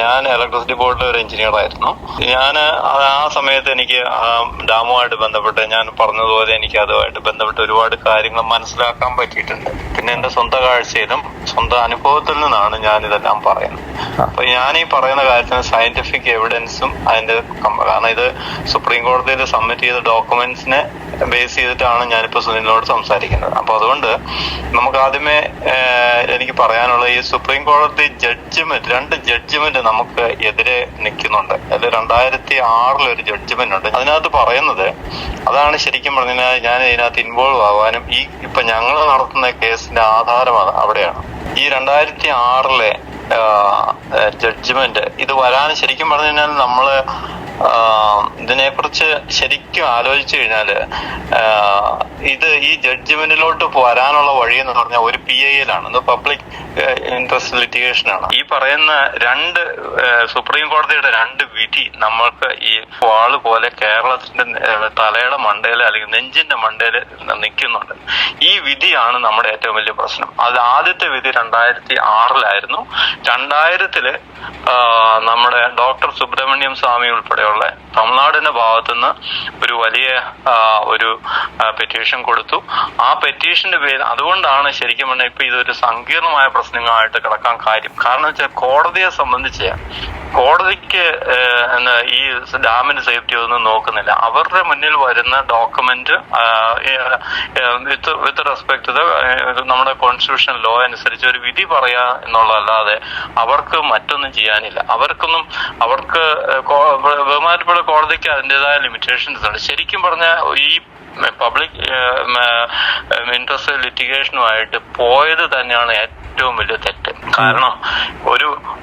ഞാൻ ഇലക്ട്രിസിറ്റി ബോർഡിലെ ഒരു എഞ്ചിനീയർ ആയിരുന്നു. ഞാൻ ആ സമയത്ത് എനിക്ക് ഡാമുമായിട്ട് ബന്ധപ്പെട്ട് ഞാൻ പറഞ്ഞതുപോലെ എനിക്ക് അതുമായിട്ട് ബന്ധപ്പെട്ട് ഒരുപാട് കാര്യങ്ങൾ മനസ്സിലാക്കാൻ പറ്റിയിട്ടുണ്ട്. പിന്നെ എന്റെ സ്വന്തം കാഴ്ചയിലും സ്വന്തം അനുഭവത്തിൽ നിന്നാണ് ഞാൻ ഇതെല്ലാം പറയുന്നത്. അപ്പൊ ഞാൻ ഈ പറയുന്ന കാര്യത്തിന് സയന്റിഫിക് എവിഡൻസും അതിന്റെ കാരണം ഇത് സുപ്രീം കോടതിയിൽ സബ്മിറ്റ് ചെയ്ത ഡോക്യുമെന്റ്സിനെ ബേസ് ചെയ്തിട്ടാണ് ഞാനിപ്പോ സുനിലിനോട് സംസാരിക്കുന്നത്. അപ്പൊ അതുകൊണ്ട് നമുക്ക് ആദ്യമേ എനിക്ക് പറയാനുള്ള ഈ സുപ്രീം കോടതി രണ്ട് ജഡ്ജ്മെന്റ് നമുക്ക് എതിരെ നിൽക്കുന്നുണ്ട്. അതിൽ 2006 ഒരു ജഡ്ജ്മെന്റ് ഉണ്ട്. അതിനകത്ത് പറയുന്നത് അതാണ് ശരിക്കും പറഞ്ഞാൽ ഞാൻ ഇതിനകത്ത് ഇൻവോൾവ് ആവാനും ഇപ്പൊ ഞങ്ങൾ നടത്തുന്ന കേസിന്റെ ആധാരം അവിടെയാണ്. ഈ 2006 ജഡ്ജ്മെന്റ് ഇത് വരാൻ ശരിക്കും പറഞ്ഞു കഴിഞ്ഞാൽ നമ്മള് ഇതിനെക്കുറിച്ച് ശരിക്കും ആലോചിച്ചു കഴിഞ്ഞാല് ഈ ജഡ്ജ്മെന്റിലോട്ട് വരാനുള്ള വഴി എന്ന് പറഞ്ഞാൽ ഒരു PIL ആണ്, പബ്ലിക് ഇൻട്രസ്റ്റ് ലിറ്റിഗേഷൻ ആണ്. ഈ പറയുന്ന സുപ്രീം കോടതിയുടെ 2 വിധി നമ്മൾക്ക് ഈ വാള് പോലെ കേരളത്തിന്റെ തലയുടെ മണ്ടയില് അല്ലെങ്കിൽ നെഞ്ചിന്റെ മണ്ടയില് നിൽക്കുന്നുണ്ട്. ഈ വിധിയാണ് നമ്മുടെ ഏറ്റവും വലിയ പ്രശ്നം. അത് ആദ്യത്തെ വിധി 2006 2000 നമ്മുടെ ഡോക്ടർ സുബ്രഹ്മണ്യം സ്വാമി ഉൾപ്പെടെയുള്ള തമിഴ്നാടിന്റെ ഭാഗത്തുനിന്ന് ഒരു വലിയ ഒരു പെറ്റീഷൻ കൊടുത്തു. ആ പെറ്റീഷന്റെ പേര് അതുകൊണ്ടാണ് ശരിക്കും പറഞ്ഞാൽ ഇപ്പൊ ഇതൊരു സങ്കീർണമായ പ്രശ്നങ്ങളായിട്ട് കിടക്കാൻ കാര്യം. കാരണം വെച്ചാൽ കോടതിയെ സംബന്ധിച്ച് കോടതിക്ക് ഈ ഡാമിന്റെ സേഫ്റ്റി ഒന്നും നോക്കുന്നില്ല. അവരുടെ മുന്നിൽ വരുന്ന ഡോക്യുമെന്റ് വിത്ത് റെസ്പെക്ട് നമ്മുടെ കോൺസ്റ്റിറ്റ്യൂഷൻ ലോ അനുസരിച്ച് ഒരു വിധി പറയാ എന്നുള്ളതല്ലാതെ അവർക്ക് മറ്റൊന്നും ചെയ്യാനില്ല. അവർക്ക് ബഹുമാനപ്പെട്ട കോടതിക്ക് അതിൻ്റെതായ ലിമിറ്റേഷൻസ് ഉണ്ട്. ശരിക്കും പറഞ്ഞാൽ ഈ പബ്ലിക് ഇൻട്രസ്റ്റ് ലിറ്റിഗേഷനുമായിട്ട് പോയത് തന്നെയാണ് ഏറ്റവും വലിയ തെറ്റ്. കാരണം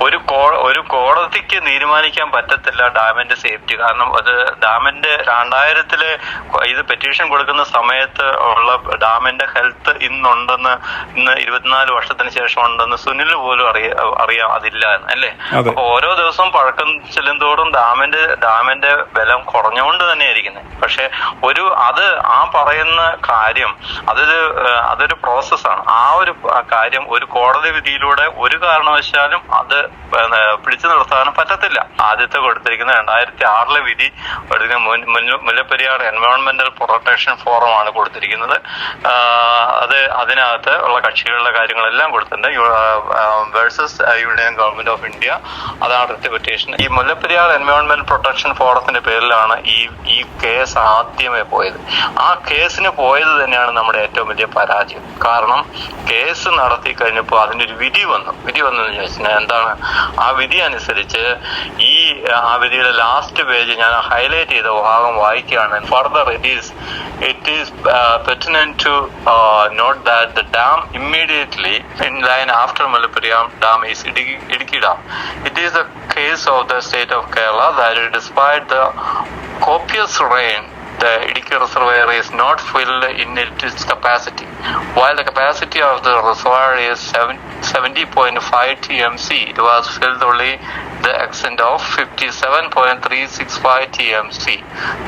ഒരു കോടതിക്ക് തീരുമാനിക്കാൻ പറ്റത്തില്ല ഡാമിന്റെ സേഫ്റ്റി. കാരണം അത് ഡാമിന്റെ 2000 ഇത് പെറ്റീഷൻ കൊടുക്കുന്ന സമയത്ത് ഉള്ള ഡാമിന്റെ ഹെൽത്ത് ഇന്ന് 24 വർഷത്തിന് ശേഷം ഉണ്ടെന്ന് സുനിൽ പോലും അറിയാം അതില്ല എന്ന് അല്ലേ. അപ്പൊ ഓരോ ദിവസവും പഴക്കം ചെല്ലുന്തോറും ഡാമിന്റെ ബലം കുറഞ്ഞുകൊണ്ട് തന്നെ ഇരിക്കുന്നത്. പക്ഷെ ആ പറയുന്ന കാര്യം അതൊരു പ്രോസസ്സാണ്. ആ ഒരു കാര്യം ഒരു കോടതി വിധിയിലൂടെ ഒരു കാരണവശാലും അത് പിടിച്ചു നിർത്താനും പറ്റത്തില്ല. ആദ്യത്തെ കൊടുത്തിരിക്കുന്ന 2006 വിധി മുല്ലപ്പെരിയാർ എൻവയോൺമെന്റൽ പ്രൊട്ടക്ഷൻ ഫോറം ആണ് കൊടുത്തിരിക്കുന്നത്. അതിനകത്ത് ഉള്ള കക്ഷികളുടെ കാര്യങ്ങളെല്ലാം കൊടുത്തിട്ടുണ്ട്. Versus union government of India, അതാണ് റിട്ട് പെറ്റീഷൻ. ഈ മുല്ലപ്പെരിയാർ എൻവയോൺമെന്റൽ പ്രൊട്ടക്ഷൻ ഫോറത്തിന്റെ പേരിലാണ് ഈ കേസ് ആദ്യമേ പോയത്. ആ കേസിന് പോയത് തന്നെയാണ് നമ്മുടെ ഏറ്റവും വലിയ പരാജയം. കാരണം കേസ് നടത്തി കഴിഞ്ഞപ്പോൾ അതിനൊരു വിധി വന്നു എന്ന് ചോദിച്ചാൽ എന്താണ് ആ വിധി അനുസരിച്ച് ആ വിധിയുടെ ലാസ്റ്റ് പേജ് ഞാൻ ഹൈലൈറ്റ് ചെയ്ത ഭാഗം വായിക്കുകയാണ്. Further it is pertinent to note that the dam immediately in line after Mullaperiyar Dam is Idukki Dam. It is the case of the state of Kerala that despite the copious rain, the Idukki reservoir is not filled in its capacity. While the capacity of the reservoir is 70.5 TMC, it was filled only the extent of 57.365 TMC.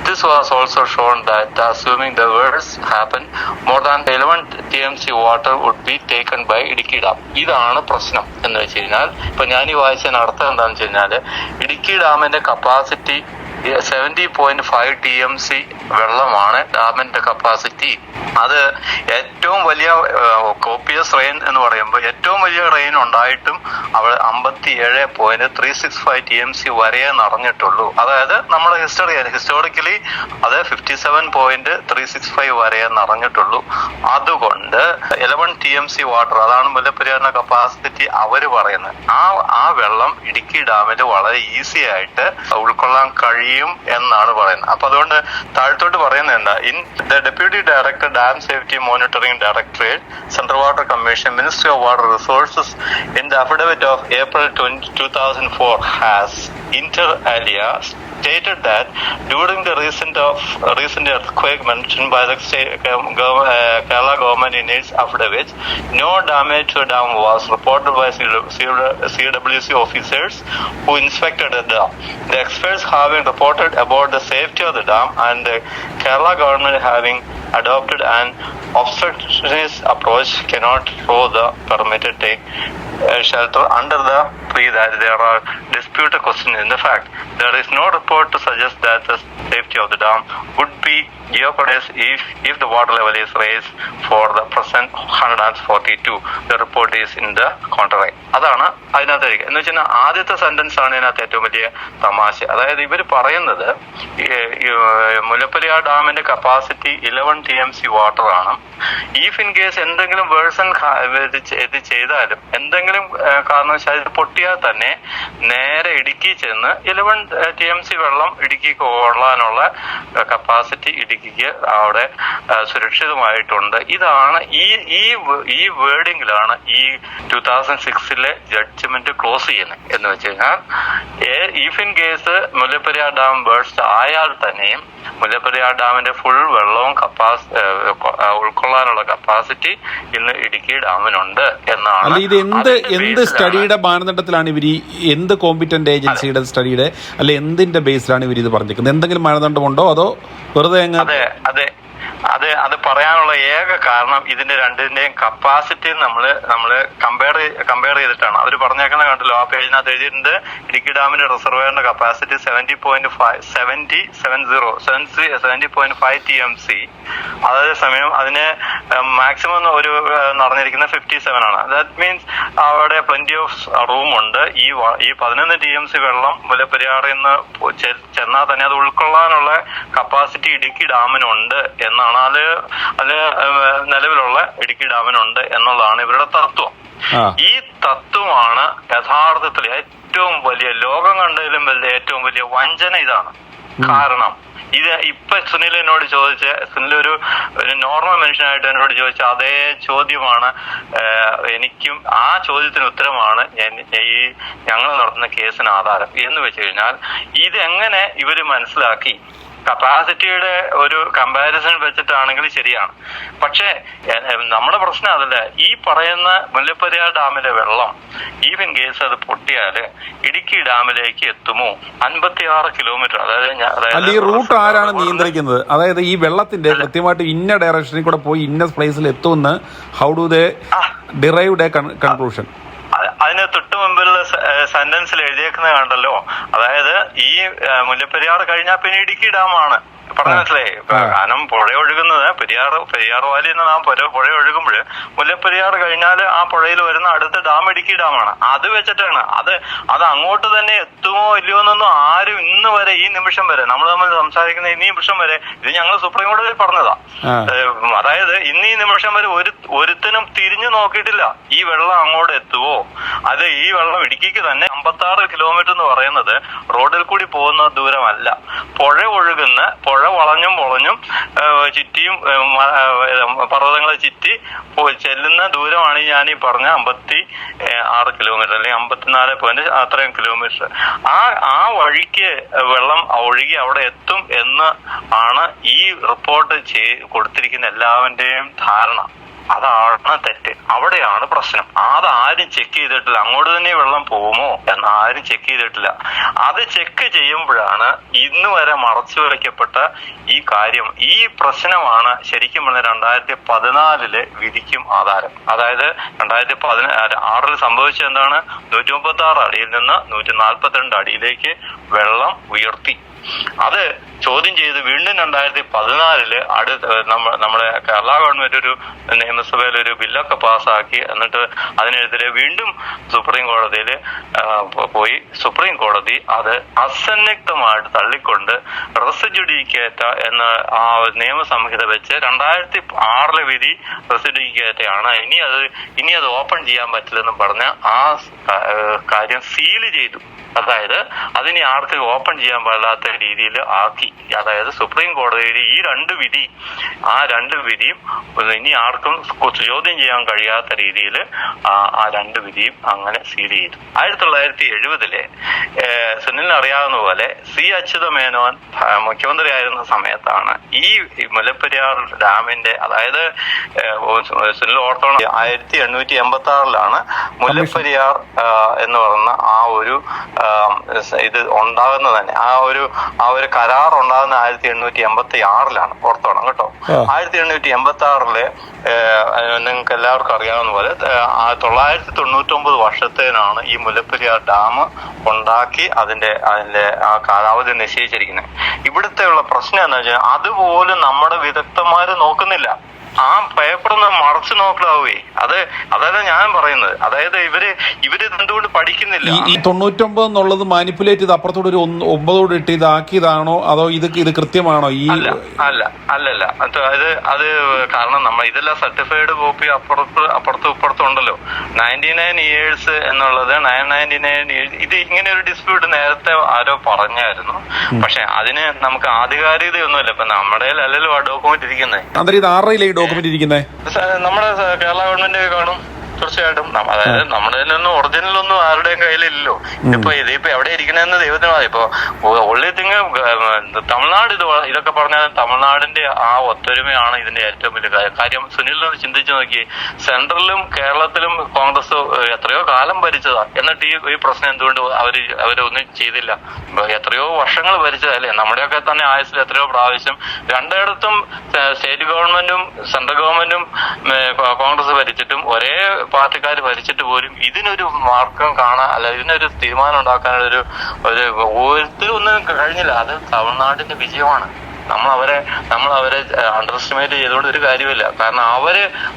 This was also shown that assuming the worst happened, more than 11 TMC water would be taken by Idukki Dam. ഇതാണ് പ്രശ്നം എന്ന് വെച്ച് കഴിഞ്ഞാൽ ഇപ്പൊ ഞാൻ ഈ വായിച്ചതിന് അർത്ഥം എന്താണെന്ന് വെച്ച് കഴിഞ്ഞാല് ഇടുക്കി ഡാമിന്റെ കപ്പാസിറ്റി 70.5 TMC വെള്ളമാണ് ഡാമിന്റെ കപ്പാസിറ്റി. അത് ഏറ്റവും വലിയ കോപ്പിയസ് റെയിൻ എന്ന് പറയുമ്പോൾ ഏറ്റവും വലിയ റെയിൻ ഉണ്ടായിട്ടും അവിടെ 57.365 TMC വരെ നിറഞ്ഞിട്ടുള്ളൂ. അതായത് നമ്മുടെ ഹിസ്റ്റോറിക്കലി അത് 57.365 വരെ നിറഞ്ഞിട്ടുള്ളൂ. അതുകൊണ്ട് 11 TMC വാട്ടർ, അതാണ് മുല്ലപ്പെരിയാറിന്റെ കപ്പാസിറ്റി അവര് പറയുന്നത്. ആ വെള്ളം ഇടുക്കി ഡാമിൽ വളരെ ഈസി ആയിട്ട് ഉൾക്കൊള്ളാൻ കഴിയും എന്നാണ് പറയുന്നത്. അപ്പൊ അതുകൊണ്ട് താഴത്തോട്ട് പറയുന്നത് എന്താ, in the deputy director dam safety monitoring directorate, central water commission, ministry of water resources in the affidavit of April 2004 has inter alia stated that during the recent earthquake mentioned by the Kerala government in its affidavit, no damage to the dam was reported by CWC officers who inspected the dam. The experts having reported about the safety of the dam and the Kerala government having adopted an obstructionist approach cannot throw the permitted take shelter under the see that there are disputed questions in the fact. There is no report to suggest that the safety of the dam would be jeopardized if the water level is raised for the present 142. The report is in the contrary. അതാണ് അതിനകത്ത് എന്ന് വെച്ചാൽ ആദ്യത്തെ sentence ആണ് ഇതിനകത്ത് ഏറ്റവും വലിയ തമാശ. അതായത് ഇവർ പറയുന്നത് മുല്ലപ്പെരിയാർ ഡാമിന്റെ കപ്പാസിറ്റി 11 TMC വാട്ടർ ആണ്. ഇഫ് ഇൻ കേസ് എന്തെങ്കിലും വേഴ്സൺ ഇത് ചെയ്താലും എന്തെങ്കിലും കാരണവശാൽ ഇത് പൊട്ടിയാൽ തന്നെ നേരെ ഇടുക്കി ചെന്ന് 11 TMC വെള്ളം ഇടുക്കിക്ക് കൊള്ളാനുള്ള കപ്പാസിറ്റി ഇടുക്കിക്ക് അവിടെ സുരക്ഷിതമായിട്ടുണ്ട്. ഇതാണ് ഈ വേർഡിങ്ങിലാണ് ഈ 2006 ജഡ്ജ്മെന്റ് ക്ലോസ് ചെയ്യുന്നത്. എന്ന് വെച്ച് കഴിഞ്ഞാൽ if in case Mullaperiyar dam burst ആയാൽ തന്നെയും മുല്ലപ്പെരിയാർ ഡാമിന്റെ ഫുൾ വെള്ളവും ഉൾക്കൊള്ളാനുള്ള കപ്പാസിറ്റി ഇന്ന് ഇടുക്കി ഡാമിനുണ്ട് എന്നാണ്. ഇത് എന്ത് സ്റ്റഡിയുടെ മാനദണ്ഡത്തിലാണ് ഇവർ, എന്ത് കോമ്പിറ്റന്റ് ഏജൻസിയുടെ സ്റ്റഡിയുടെ അല്ലെ എന്തിന്റെ ബേസിലാണ് ഇവർ ഇത് പറഞ്ഞിരിക്കുന്നത്? എന്തെങ്കിലും മാനദണ്ഡമുണ്ടോ അതോ വെറുതെ? അത് പറയാനുള്ള ഏക കാരണം ഇതിന്റെ രണ്ടിന്റെയും കപ്പാസിറ്റി നമ്മള് കമ്പയർ ചെയ്തിട്ടാണ്. അവർ പറഞ്ഞേക്കുന്ന കണ്ടല്ലോ, ആ പേജിനകത്ത് എഴുതിയിട്ടുണ്ട് ഇടുക്കി ഡാമിന്റെ റിസർവയറിന്റെ കപ്പാസിറ്റി 70.5 TMC. അതേസമയം അതിന് മാക്സിമം ഒരു നടന്നിരിക്കുന്ന 57 ആണ്. ദാറ്റ് മീൻസ് അവിടെ പ്ലെന്റി ഓഫ് റൂം ഉണ്ട്. ഈ 11 TMC വെള്ളം മുല്ലപ്പെരിയാറിൽ നിന്ന് ചെന്നാൽ തന്നെ അത് ഉൾക്കൊള്ളാനുള്ള കപ്പാസിറ്റി ഇടുക്കി ഡാമിനുണ്ട് എന്നാണ്. അത് നിലവിലുള്ള ഇടുക്കി ഡാമിനുണ്ട് എന്നുള്ളതാണ് ഇവരുടെ തത്വം. ഈ തത്വമാണ് യഥാർത്ഥത്തിൽ ഏറ്റവും വലിയ, ലോകം കണ്ടതിലും വലിയ ഏറ്റവും വലിയ വഞ്ചന ഇതാണ്. കാരണം ഇത് ഇപ്പൊ സുനിൽ എന്നോട് ചോദിച്ച, സുനിൽ ഒരു നോർമൽ മനുഷ്യനായിട്ട് എന്നോട് ചോദിച്ച അതേ ചോദ്യമാണ് എനിക്കും. ആ ചോദ്യത്തിന് ഉത്തരമാണ് ഞങ്ങൾ നടത്തുന്ന കേസിന് ആധാരം. എന്ന് വെച്ച് കഴിഞ്ഞാൽ ഇതെങ്ങനെ ഇവര് മനസ്സിലാക്കി? കപ്പാസിറ്റിയുടെ ഒരു കമ്പാരിസൺ വെച്ചിട്ടാണെങ്കിൽ ശരിയാണ്. പക്ഷേ നമ്മുടെ പ്രശ്നം അതല്ല. ഈ പറയുന്ന മുല്ലപ്പെരിയാർ ഡാമിലെ വെള്ളം ഈവൻ കേസ് അത് പൊട്ടിയാല് ഇടുക്കി ഡാമിലേക്ക് എത്തുമോ? 56 കിലോമീറ്റർ. അതായത് ഈ റൂട്ട് ആരാണ് നിയന്ത്രിക്കുന്നത്? അതായത് ഈ വെള്ളത്തിന്റെ കൃത്യമായിട്ട് ഇന്ന ഡയറക്ഷനിൽ കൂടെ പോയി ഇന്ന പ്ലേസിൽ എത്തുമെന്ന് how do they derived A conclusion? അതിന് തൊട്ട് മുമ്പിലുള്ള സെന്റൻസിൽ എഴുതിയേക്കുന്നത് കണ്ടല്ലോ. അതായത് ഈ മുല്ലപ്പെരിയാർ കഴിഞ്ഞാൽ പിന്നെ ഇടുക്കി ഡാമാണ്. പറഞ്ഞ മനസ്സിലായി? കാരണം പുഴ ഒഴുകുന്നത് പെരിയാർ വാലിയിൽ നിന്ന് ആ പുഴ ഒഴുകുമ്പോൾ മുല്ലപ്പെരിയാർ കഴിഞ്ഞാൽ ആ പുഴയിൽ വരുന്ന അടുത്ത ഡാം ഇടുക്കി ഡാമാണ്. അത് വെച്ചിട്ടാണ് അത് അങ്ങോട്ട് തന്നെ എത്തുമോ ഇല്ലയോ എന്നൊന്നും ആരും ഇന്ന് വരെ, ഈ നിമിഷം വരെ നമ്മൾ തമ്മിൽ സംസാരിക്കുന്ന ഈ നിമിഷം വരെ, ഇത് ഞങ്ങൾ സുപ്രീം കോടതിയിൽ പറഞ്ഞതാ. അതായത് ഇന്ന് ഈ നിമിഷം വരെ ഒരുത്തനും തിരിഞ്ഞു നോക്കിയിട്ടില്ല ഈ വെള്ളം അങ്ങോട്ട് എത്തുവോ. അത് ഈ വെള്ളം ഇടുക്കിക്ക് തന്നെ 56 കിലോമീറ്റർ എന്ന് പറയുന്നത് റോഡിൽ കൂടി പോകുന്ന ദൂരമല്ല. പുഴ ഒഴുകുന്ന, പുഴ വളഞ്ഞും ചുറ്റിയും പർവ്വതങ്ങളെ ചുറ്റി ചെല്ലുന്ന ദൂരമാണ് ഞാൻ ഈ പറഞ്ഞ 56 കിലോമീറ്റർ അല്ലെങ്കിൽ 54 അത്രയും കിലോമീറ്റർ. ആ വഴിക്ക് വെള്ളം ഒഴുകി അവിടെ എത്തും എന്ന് ആണ് ഈ റിപ്പോർട്ട് കൊടുത്തിരിക്കുന്ന എല്ലാവരുടെയും ധാരണ. അതാണ് തെറ്റ്. അവിടെയാണ് പ്രശ്നം. അതാരും ചെക്ക് ചെയ്തിട്ടില്ല. അങ്ങോട്ട് തന്നെ വെള്ളം പോകുമോ എന്ന് ആരും ചെക്ക് ചെയ്തിട്ടില്ല. അത് ചെക്ക് ചെയ്യുമ്പോഴാണ് ഇന്ന് വരെ മറച്ചു വയ്ക്കപ്പെട്ട ഈ കാര്യം, ഈ പ്രശ്നമാണ് ശരിക്കും പറഞ്ഞ 2014 വിധിക്കും ആധാരം. അതായത് 2016 സംഭവിച്ചത് എന്താണ്? 136 അടിയിൽ നിന്ന് 142 അടിയിലേക്ക് വെള്ളം ഉയർത്തി. അത് ചോദ്യം ചെയ്ത് വീണ്ടും 2014 നമ്മുടെ കേരള ഗവൺമെന്റ് ഒരു നിയമസഭയിൽ ഒരു ബില്ലൊക്കെ പാസ്സാക്കി. എന്നിട്ട് അതിനെതിരെ വീണ്ടും സുപ്രീം കോടതിയിൽ പോയി. സുപ്രീം കോടതി അത് അസന്നിഗ്ധമായിട്ട് തള്ളിക്കൊണ്ട് റെസ് ജുഡീക്കേറ്റ എന്ന ആ നിയമസംഹിത വെച്ച് 2006 വിധി റെസ് ജുഡീക്കേറ്റയാണ്. ഇനി അത് ഓപ്പൺ ചെയ്യാൻ പറ്റില്ലെന്ന് പറഞ്ഞ് ആ കാര്യം സീല് ചെയ്തു. അതായത് അതിനെ ആർക്ക് ഓപ്പൺ ചെയ്യാൻ പാടില്ലാത്ത രീതിയിൽ ആക്കി. അതായത് സുപ്രീം കോടതിയിൽ ഈ രണ്ട് വിധിയും ഇനി ആർക്കും ചോദ്യം ചെയ്യാൻ കഴിയാത്ത രീതിയിൽ ആ രണ്ട് വിധിയും അങ്ങനെ സീൽ ചെയ്തു. 1970 സുനിലിന് അറിയാവുന്ന പോലെ സി അച്യുതമേനോൻ മുഖ്യമന്ത്രി ആയിരുന്ന സമയത്താണ് ഈ മുല്ലപ്പെരിയാർ ഡാമിന്റെ, അതായത് സുനിൽ ഓർത്തോണം, 1886 മുല്ലപ്പെരിയാർ എന്ന് പറയുന്ന ആ ഒരു ഇത് ഉണ്ടാകുന്നത് തന്നെ. ആ ഒരു ആ ഒരു കരാർ ഉണ്ടാകുന്ന 1886 ഓർത്തോണം കേട്ടോ. 1886 നിങ്ങൾക്ക് എല്ലാവർക്കും അറിയാവുന്ന പോലെ 999 വർഷത്തേനാണ് ഈ മുല്ലപ്പെരിയാർ ഡാം ഉണ്ടാക്കി അതിന്റെ ആ കാലാവധി നിശ്ചയിച്ചിരിക്കുന്നത്. ഇവിടുത്തെ ഉള്ള പ്രശ്നം എന്താ വെച്ചാൽ അതുപോലും നമ്മുടെ വിദഗ്ധന്മാര് നോക്കുന്നില്ല. ആ പേപ്പറൊന്ന് മറച്ചു നോക്കലാവേ. അതായത് ഞാൻ പറയുന്നത്, അതായത് ഇവര് എന്തുകൊണ്ട് പഠിക്കുന്നില്ല? ഈ 99 എന്നുള്ളത് മാനിപ്പുലേറ്റ് ചെയ്ത് അപ്പുറത്തോട് ഒരു 9 ഇട്ട് ഇതാക്കിയതാണോ അതോ ഇത് കൃത്യമാണോ? ഈ അല്ലല്ല അത് കാരണം നമ്മൾ ഇതെല്ലാം സർട്ടിഫൈഡ് കോപ്പി അപ്പുറത്തും ഇപ്പുറത്തും ഉണ്ടല്ലോ. 99 years എന്നുള്ളത് 999 years. ഇത് ഇങ്ങനെ ഒരു ഡിസ്പ്യൂട്ട് നേരത്തെ ആരോ പറഞ്ഞായിരുന്നു. പക്ഷെ അതിന് നമുക്ക് ആധികാരികതയൊന്നുമില്ല. ഇപ്പൊ നമ്മുടെ അല്ലല്ലോ ആ ഡോക്യുമെന്റ് ഇരിക്കുന്നത്. നമ്മുടെ കേരള ഗവൺമെന്റ് കാണും തീർച്ചയായിട്ടും. അതായത് നമ്മുടെ ഒറിജിനലൊന്നും ആരുടെയും കയ്യിലില്ലല്ലോ. ഇതിപ്പോ എവിടെ ഇരിക്കണെന്ന് ദൈവത്തിന് മതി. ഇപ്പൊ ഉള്ളി തമിഴ്നാട് ഇതൊക്കെ പറഞ്ഞാൽ തമിഴ്നാടിന്റെ ആ ഒത്തൊരുമയാണ് ഇതിന്റെ ഏറ്റവും വലിയ കാര്യം. സുനിലിനോട് ചിന്തിച്ചു നോക്കി, സെൻട്രലിലും കേരളത്തിലും കോൺഗ്രസ് എത്രയോ കാലം ഭരിച്ചതാ. എന്നിട്ട് ഈ പ്രശ്നം എന്തുകൊണ്ട് അവരൊന്നും ചെയ്തില്ല? എത്രയോ വർഷങ്ങൾ ഭരിച്ചതല്ലേ. നമ്മുടെയൊക്കെ തന്നെ ആയുസിൽ എത്രയോ പ്രാവശ്യം രണ്ടിടത്തും സ്റ്റേറ്റ് ഗവൺമെന്റും സെൻട്രൽ ഗവൺമെന്റും കോൺഗ്രസ് ഭരിച്ചിട്ടും ഒരേ പാർട്ടിക്കാർ ഭരിച്ചിട്ട് പോലും ഇതിനൊരു മാർക്കം കാണാൻ, അല്ല ഇതിനൊരു തീരുമാനം ഉണ്ടാക്കാനൊരു ഒന്നും കഴിഞ്ഞില്ല. അത് തമിഴ്നാടിന്റെ വിജയമാണ്. നമ്മൾ അവരെ അണ്ടർ എസ്റ്റിമേറ്റ് ചെയ്തുകൊണ്ട് ഒരു കാര്യമില്ല. കാരണം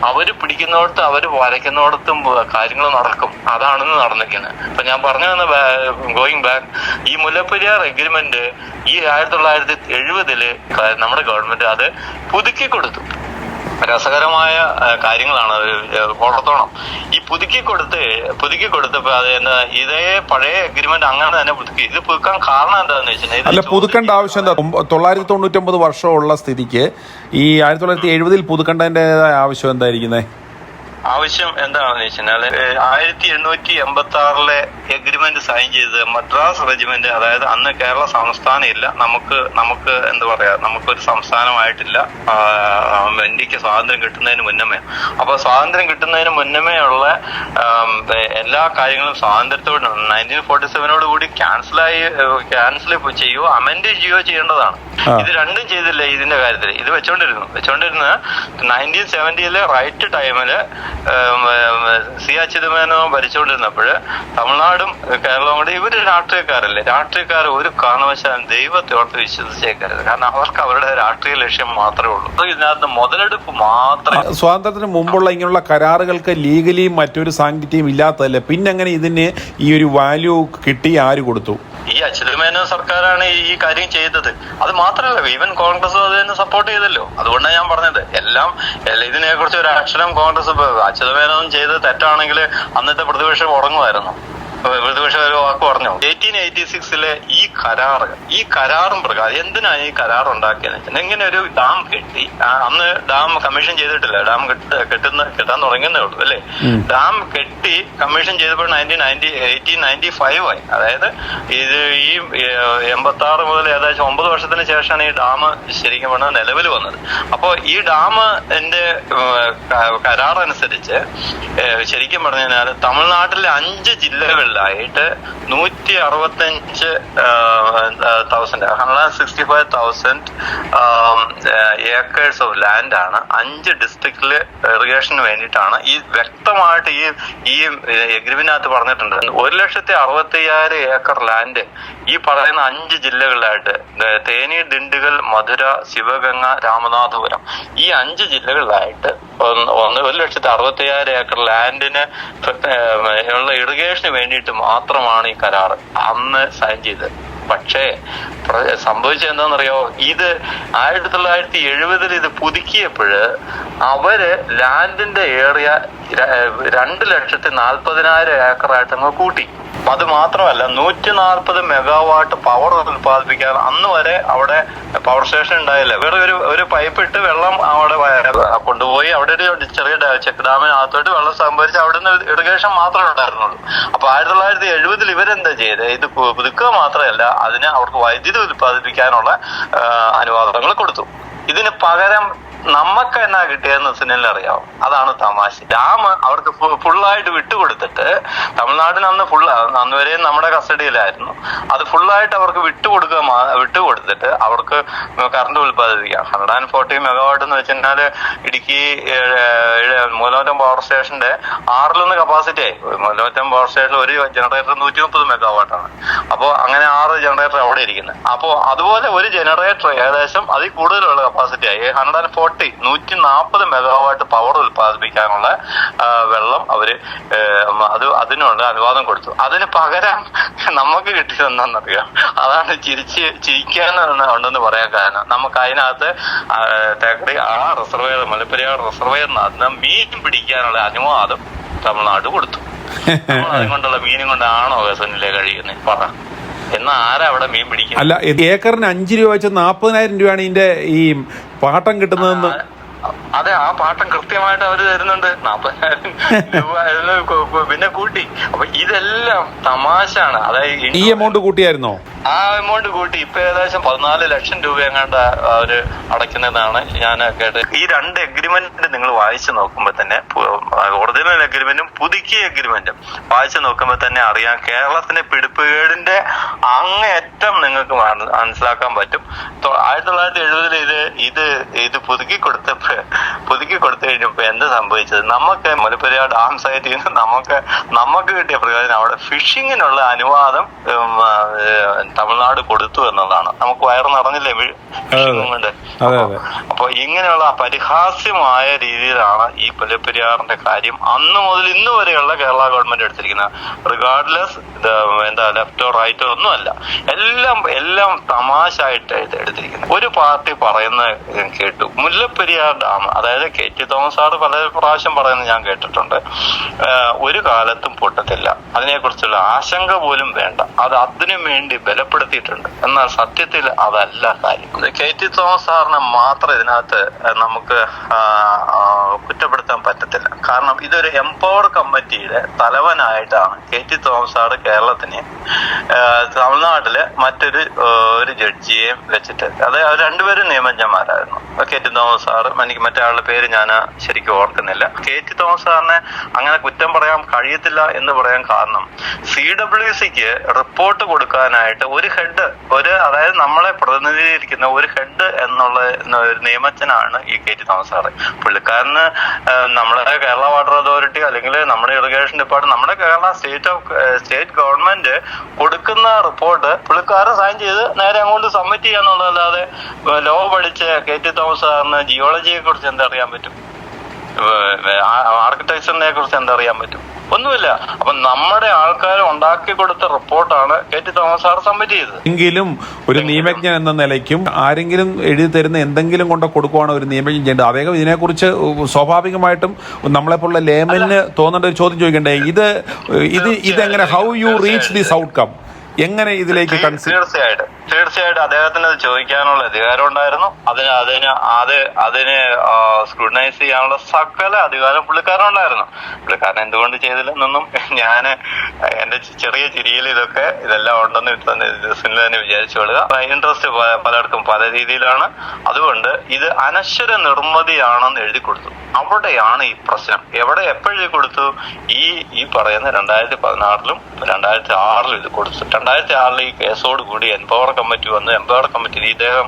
അവര് പിടിക്കുന്നിടത്ത് അവര് വരയ്ക്കുന്നിടത്തും കാര്യങ്ങൾ നടക്കും. അതാണെന്ന് നടന്നിരിക്കുന്നത്. ഇപ്പൊ ഞാൻ പറഞ്ഞു വന്ന ഗോയിങ് ബാക്ക്, ഈ മുല്ലപ്പെരിയാർ എഗ്രിമെന്റ് ഈ 1970 നമ്മുടെ ഗവൺമെന്റ് അത് പുതുക്കി കൊടുത്തു. രസകരമായ കാര്യങ്ങളാണ് ഓർത്തോണം. ഈ പുതുക്കി കൊടുത്തപ്പോ അത് എന്താ, ഇതേ പഴയ അഗ്രിമെന്റ് അങ്ങനെ തന്നെ പുതുക്കി. ഇത് പുതുക്കാൻ കാരണം എന്താണെന്ന് വെച്ചാൽ, പുതുക്കേണ്ട ആവശ്യം എന്താ? 999 വർഷമുള്ള സ്ഥിതിക്ക് ഈ 1970 പുതുക്കേണ്ടതിൻ്റെതായ ആവശ്യം എന്തായിരിക്കുന്നത്? ആവശ്യം എന്താണെന്ന് വെച്ചാൽ 1886 എഗ്രിമെന്റ് സൈൻ ചെയ്തത് മദ്രാസ് റെജിമെന്റ്, അതായത് അന്ന് കേരള സംസ്ഥാനം ഇല്ല, നമുക്ക് എന്താ പറയാ, നമുക്കൊരു സംസ്ഥാനമായിട്ടില്ല ഇന്ത്യക്ക് സ്വാതന്ത്ര്യം കിട്ടുന്നതിന് മുന്നമേ. അപ്പൊ സ്വാതന്ത്ര്യം കിട്ടുന്നതിന് മുന്നമേ ഉള്ള എല്ലാ കാര്യങ്ങളും സ്വാതന്ത്ര്യത്തോട് 1947 കൂടി ക്യാൻസൽ ചെയ്യുകയോ അമെൻഡ് ചെയ്യുകയോ ചെയ്യേണ്ടതാണ്. ഇത് രണ്ടും ചെയ്തില്ല ഇതിന്റെ കാര്യത്തിൽ. ഇത് വെച്ചോണ്ടിരുന്ന 1970 റൈറ്റ് ടൈമില് സി അച്യുതമേനോൻ ഭരിച്ചുകൊണ്ടിരുന്നപ്പോഴ് തമിഴ്നാടും കേരളവും കൂടി ഇവര് രാഷ്ട്രീയക്കാർ ഒരു കാരണവശാലും ദൈവത്തെ ഓർത്ത് വിശ്വസിച്ചേക്കരുത്. കാരണം അവർക്ക് അവരുടെ രാഷ്ട്രീയ ലക്ഷ്യം മാത്രമേ ഉള്ളൂ. ഇതിനകത്ത് മുതലെടുപ്പ് മാത്രമേ. സ്വാതന്ത്ര്യത്തിന് മുമ്പുള്ള ഇങ്ങനെയുള്ള കരാറുകൾക്ക് ലീഗലിയും മറ്റൊരു സാങ്കേതികയും ഇല്ലാത്തതല്ലേ, പിന്നെ അങ്ങനെ ഇതിന് ഈ ഒരു വാല്യൂ കിട്ടി ആര് കൊടുത്തു? ഈ അച്യുതമേനോൻ സർക്കാരാണ് ഈ കാര്യം ചെയ്തത്. അത് മാത്രമല്ല, ഈവൻ കോൺഗ്രസ് അത് തന്നെ സപ്പോർട്ട് ചെയ്തല്ലോ. അതുകൊണ്ടാണ് ഞാൻ പറഞ്ഞത് ഇതിനെ കുറിച്ച് ഒരു അക്ഷരം കോൺഗ്രസ് അച്യുതമേനോൻ ചെയ്തത് തെറ്റാണെങ്കിൽ അന്നത്തെ പ്രതിപക്ഷം ഉറങ്ങുമായിരുന്നു. പ്രതിപക്ഷം ഒരു വാക്ക് പറഞ്ഞു. 1886 ഈ കരാറും പ്രകാരം എന്തിനാണ് ഈ കരാർ ഉണ്ടാക്കിയെന്ന് വെച്ചാൽ, ഇങ്ങനെ ഒരു ഡാം കെട്ടി, അന്ന് ഡാം കമ്മീഷൻ ചെയ്തിട്ടില്ല, ഡാം കെട്ടാൻ തുടങ്ങുന്നേ ഉള്ളൂ അല്ലേ. ഡാം കെട്ടി കമ്മീഷൻ ചെയ്തപ്പോൾ 1895 ആയി. അതായത് ഇത് ഈ 86 മുതൽ ഏകദേശം 9 വർഷത്തിന് ശേഷമാണ് ഈ ഡാം ശരിക്കും പറഞ്ഞാൽ നിലവിൽ വന്നത്. അപ്പോ ഈ ഡാമിന്റെ കരാർ അനുസരിച്ച് ശരിക്കും പറഞ്ഞു കഴിഞ്ഞാൽ തമിഴ്നാട്ടിലെ 5 ജില്ലകളിലായിട്ട് 165,000 ഏക്കേഴ്സ് ഓഫ് ലാൻഡ് ആണ് 5 ഡിസ്ട്രിക്റ്റില് ഇറിഗേഷന് വേണ്ടിയിട്ടാണ്. ഈ വ്യക്തമായിട്ട് ഈ എഗ്രിമെന്റിനകത്ത് പറഞ്ഞിട്ടുണ്ട് 1,60,000 ഏക്കർ ലാൻഡ് ഈ പറയുന്ന 5 ജില്ലകളിലായിട്ട്, തേനി, ദിണ്ടുഗൽ, മധുര, ശിവഗംഗ, രാമനാഥപുരം, ഈ 5 ജില്ലകളിലായിട്ട് 1,60,000 ഏക്കർ ലാൻഡിന് ഉള്ള ഇറിഗേഷന് വേണ്ടിയിട്ട് മാത്രമാണ് ഈ കരാർ അന്ന് സൈൻ ചെയ്തത്. പക്ഷേ സംഭവിച്ചത് എന്താണെന്നറിയോ, ഇത് 1970 ഇത് പുതുക്കിയപ്പോഴ് അവര് ലാൻഡിന്റെ ഏറിയ 2,40,000 ഏക്കറായിട്ട് അങ്ങ് കൂട്ടി. അത് മാത്രമല്ല 140 മെഗാവാട്ട് പവർ ഉത്പാദിപ്പിക്കാൻ അന്ന് വരെ അവിടെ പവർ സ്റ്റേഷൻ ഉണ്ടായില്ല. വേറെ ഒരു പൈപ്പ് ഇട്ട് വെള്ളം അവിടെ കൊണ്ടുപോയി അവിടെ ഒരു ചെറിയ ചെക്ക് ഡാമിനകത്തോട്ട് വെള്ളം സംഭരിച്ച് അവിടെ നിന്ന് ഇറിഗേഷൻ മാത്രമേ ഉണ്ടായിരുന്നുള്ളൂ. അപ്പൊ 1970 ഇവരെന്താ ചെയ്ത്, ഇത് പുതുക്കുക മാത്രമല്ല അതിന് അവർക്ക് വൈദ്യുതി ഉത്പാദിപ്പിക്കാനുള്ള അനുവാദങ്ങൾ കൊടുത്തു. ഇതിന് പകരം നമുക്ക് എന്നാ കിട്ടിയതെന്ന് സുനിലിന് അറിയാവും. അതാണ് തമാശ. ഡാം അവർക്ക് ഫുള്ളായിട്ട് വിട്ടുകൊടുത്തിട്ട്, തമിഴ്നാടിന് അന്ന് വരെയും നമ്മുടെ കസ്റ്റഡിയിലായിരുന്നു, അത് ഫുള്ളായിട്ട് അവർക്ക് വിട്ടുകൊടുത്തിട്ട് അവർക്ക് കറണ്ട് ഉൽപ്പാദിപ്പിക്കാം. 140 മെഗാവാട്ട് എന്ന് വെച്ചാൽ ഇടുക്കി മൂലമറ്റം പവർ സ്റ്റേഷന്റെ 6 കപ്പാസിറ്റി ആയി. മൂലമറ്റം പവർ സ്റ്റേഷനിൽ ഒരു ജനറേറ്റർ 130 മെഗാവാട്ടാണ്. അപ്പോൾ അങ്ങനെ 6 ജനറേറ്റർ അവിടെ ഇരിക്കുന്നത്. അപ്പോൾ അതുപോലെ ഒരു ജനറേറ്റർ ഏകദേശം അതിൽ കൂടുതലുള്ള കപ്പാസിറ്റി ആയി. 140 മെഗാവാട്ട് പവർ ഉൽപ്പാദിപ്പിക്കാനുള്ള വെള്ളം അവര് അതിനുള്ള അനുവാദം കൊടുത്തു. അതിന് പകരം നമുക്ക് കിട്ടിയത് എന്താണെന്നറിയാം. അതാണ് ചിരിക്കാനുണ്ടെന്ന് പറയാൻ കാരണം, നമുക്ക് അതിനകത്ത് തേക്കടി റിസർവെയർ, മുല്ലപ്പെരിയാർ റിസർവെയറിനകത്ത് മീൻ പിടിക്കാനുള്ള അനുവാദം തമിഴ്നാട് കൊടുത്തു. അതുകൊണ്ടുള്ള മീനും കൊണ്ടാണോ സുനിലെ കഴിയുന്നത്? പറ. എന്നാ ആരാ അവിടെ മീൻ പിടിക്കുന്നത്? അല്ല, ഏക്കറിന് 5 രൂപ വെച്ച് 40,000 രൂപയാണ് ഇതിന്റെ ഈ പാട്ടം കിട്ടുന്നതെന്ന്. അതെ, ആ പാട്ടം കൃത്യമായിട്ട് അവര് തരുന്നുണ്ട്. 40,000 രൂപ പിന്നെ കൂട്ടി. അപ്പൊ ഇതെല്ലാം തമാശാണ്. അതായത് ഈ എമൗണ്ട് കൂട്ടിയായിരുന്നോ? ആ എമൗണ്ട് കൂട്ടി ഇപ്പൊ ഏകദേശം 14 ലക്ഷം രൂപ എങ്ങാണ്ട് അവര് അടയ്ക്കുന്നതാണ് ഞാൻ കേട്ടത്. ഈ 2 എഗ്രിമെന്റ് നിങ്ങൾ വായിച്ചു നോക്കുമ്പോ തന്നെ, ഒറിജിനൽ എഗ്രിമെന്റും പുതുക്കിയ എഗ്രിമെന്റും വായിച്ചു നോക്കുമ്പോ തന്നെ അറിയാം, കേരളത്തിന്റെ പിടിപ്പുകേടിന്റെ അങ്ങേയറ്റം നിങ്ങൾക്ക് മനസ്സിലാക്കാൻ പറ്റും. 1970 ഇത് പുതുക്കി കൊടുത്തു കഴിഞ്ഞപ്പോ എന്ത് സംഭവിച്ചത്? നമുക്ക് മുല്ലപ്പെരിയാർ ഡാം സൈറ്റിൽ നിന്ന് നമുക്ക് കിട്ടിയ പ്രയോജനം അവിടെ ഫിഷിങ്ങിനുള്ള അനുവാദം തമിഴ്നാട് കൊടുത്തു എന്നതാണ്. നമുക്ക് വയറ് നിറഞ്ഞില്ലേ ഫിഷിംഗ് കൊണ്ട്. അപ്പൊ ഇങ്ങനെയുള്ള പരിഹാസ്യമായ രീതിയിലാണ് ഈ മുല്ലപ്പെരിയാറിന്റെ കാര്യം അന്ന് മുതൽ ഇന്ന് വരെയുള്ള കേരള ഗവൺമെന്റ് എടുത്തിരിക്കുന്നത്. റിഗാർഡ്ലെസ് ലെഫ്റ്റോ റൈറ്റോ ഒന്നുമല്ല, എല്ലാം തമാശായിട്ട് എടുത്തിരിക്കുന്നത്. ഒരു പാർട്ടി പറയുന്നത് കേട്ടു, മുല്ലപ്പെരിയാർ ഡാം, അതായത് KT തോമസ് സാറ് പല പ്രാവശ്യം പറയുന്നത് ഞാൻ കേട്ടിട്ടുണ്ട്, ഒരു കാലത്തും പൊട്ടത്തില്ല, അതിനെക്കുറിച്ചുള്ള ആശങ്ക പോലും വേണ്ട, അത് അതിനു വേണ്ടി ബലപ്പെടുത്തിയിട്ടുണ്ട്. എന്നാൽ സത്യത്തിൽ അതല്ല കാര്യം. KT തോമസ് സാറിനെ മാത്രം ഇതിനകത്ത് നമുക്ക് കുറ്റപ്പെടുത്താൻ പറ്റത്തില്ല. കാരണം ഇതൊരു എംപവർ കമ്മിറ്റിയുടെ തലവനായിട്ടാണ് KT തോമസ് സാറ് കേരളത്തിനെ തമിഴ്നാട്ടില് മറ്റൊരു ജഡ്ജിയെയും വെച്ചിട്ട്, അതായത് രണ്ടുപേരും നിയമജ്ഞന്മാരായിരുന്നു. KT തോമസ് സാറ്, എനിക്ക് മറ്റേ ആളുടെ പേര് ഞാൻ ശരിക്കും ഓർക്കുന്നില്ല. KT തോമസ് സാറിനെ അങ്ങനെ കുറ്റം പറയാൻ കഴിയത്തില്ല എന്ന് പറയാൻ കാരണം, CWCക്ക് റിപ്പോർട്ട് കൊടുക്കാനായിട്ട് ഒരു ഹെഡ്, അതായത് നമ്മളെ പ്രതിനിധീകരിക്കുന്ന ഒരു ഹെഡ് എന്നുള്ള ഒരു നിയമജ്ഞനാണ് ഈ KT തോമസ് സാറ്. പുള്ളിക്കാരന് നമ്മുടെ കേരള വാട്ടർ അതോറിറ്റി അല്ലെങ്കിൽ നമ്മുടെ ഇറിഗേഷൻ ഡിപ്പാർട്ട്മെന്റ്, നമ്മുടെ കേരള സ്റ്റേറ്റ് ഗവൺമെന്റ് കൊടുക്കുന്ന റിപ്പോർട്ട് പുള്ളിക്കാരൻ സൈൻ ചെയ്ത് നേരെ അങ്ങോട്ട് സബ്മിറ്റ് ചെയ്യാന്നുള്ളതല്ലാതെ ലോ പഠിച്ച KT തോമസ് സാറിന് ജിയോളജിയെ കുറിച്ച് എന്തറിയാൻ പറ്റും? ആർക്കിടെക്ചറിനെ കുറിച്ച് എന്തറിയാൻ പറ്റും? ഒന്നുമില്ല. അപ്പൊ നമ്മുടെ ആൾക്കാർ ഉണ്ടാക്കി കൊടുത്ത റിപ്പോർട്ടാണ് KT തോമസ് സാർ സബ്മിറ്റ് ചെയ്തത്. എങ്കിലും ഒരു നിയമജ്ഞൻ എന്ന നിലയ്ക്കും ആരെങ്കിലും എഴുതി തരുന്ന എന്തെങ്കിലും കൊണ്ട് കൊടുക്കുവാണ് ഒരു നിയമജ്ഞൻ ചെയ്യേണ്ടത്. അദ്ദേഹം ഇതിനെക്കുറിച്ച് സ്വാഭാവികമായിട്ടും നമ്മളെപ്പോലുള്ള ലേമന് തോന്നേണ്ട ഒരു ചോദ്യം ചോദിക്കണ്ടേ, ഇതെങ്ങനെ, how you reach this outcome, എങ്ങനെ ഇതിലേക്ക്? തീർച്ചയായിട്ടും അദ്ദേഹത്തിന് അത് ചോദിക്കാനുള്ള അധികാരം ഉണ്ടായിരുന്നു. അതിന് സ്ക്രൂട്ടനൈസ് ചെയ്യാനുള്ള സകല അധികാരം പുള്ളിക്കാരനുണ്ടായിരുന്നു. പുള്ളിക്കാരൻ എന്തുകൊണ്ട് ചെയ്തില്ലെന്നൊന്നും ഞാൻ എന്റെ ചെറിയ ചിരിയിൽ ഇതെല്ലാം ഉണ്ടെന്ന് സുനിൽ വിചാരിച്ചു കൊള്ളുക. ഇൻട്രസ്റ്റ് പലർക്കും പല രീതിയിലാണ്. അതുകൊണ്ട് ഇത് അനശ്വര നിർമ്മിതിയാണെന്ന് എഴുതി കൊടുത്തു. അവിടെയാണ് ഈ പ്രശ്നം. എപ്പോഴെഴുതി കൊടുത്തു? ഈ പറയുന്ന 2016 2006 ഇത് കൊടുത്തു. 2006 ഈ കേസോട് കൂടി എംപവർ കമ്മിറ്റി വന്ന്, എംപവർ കമ്മിറ്റിയിൽ ഇദ്ദേഹം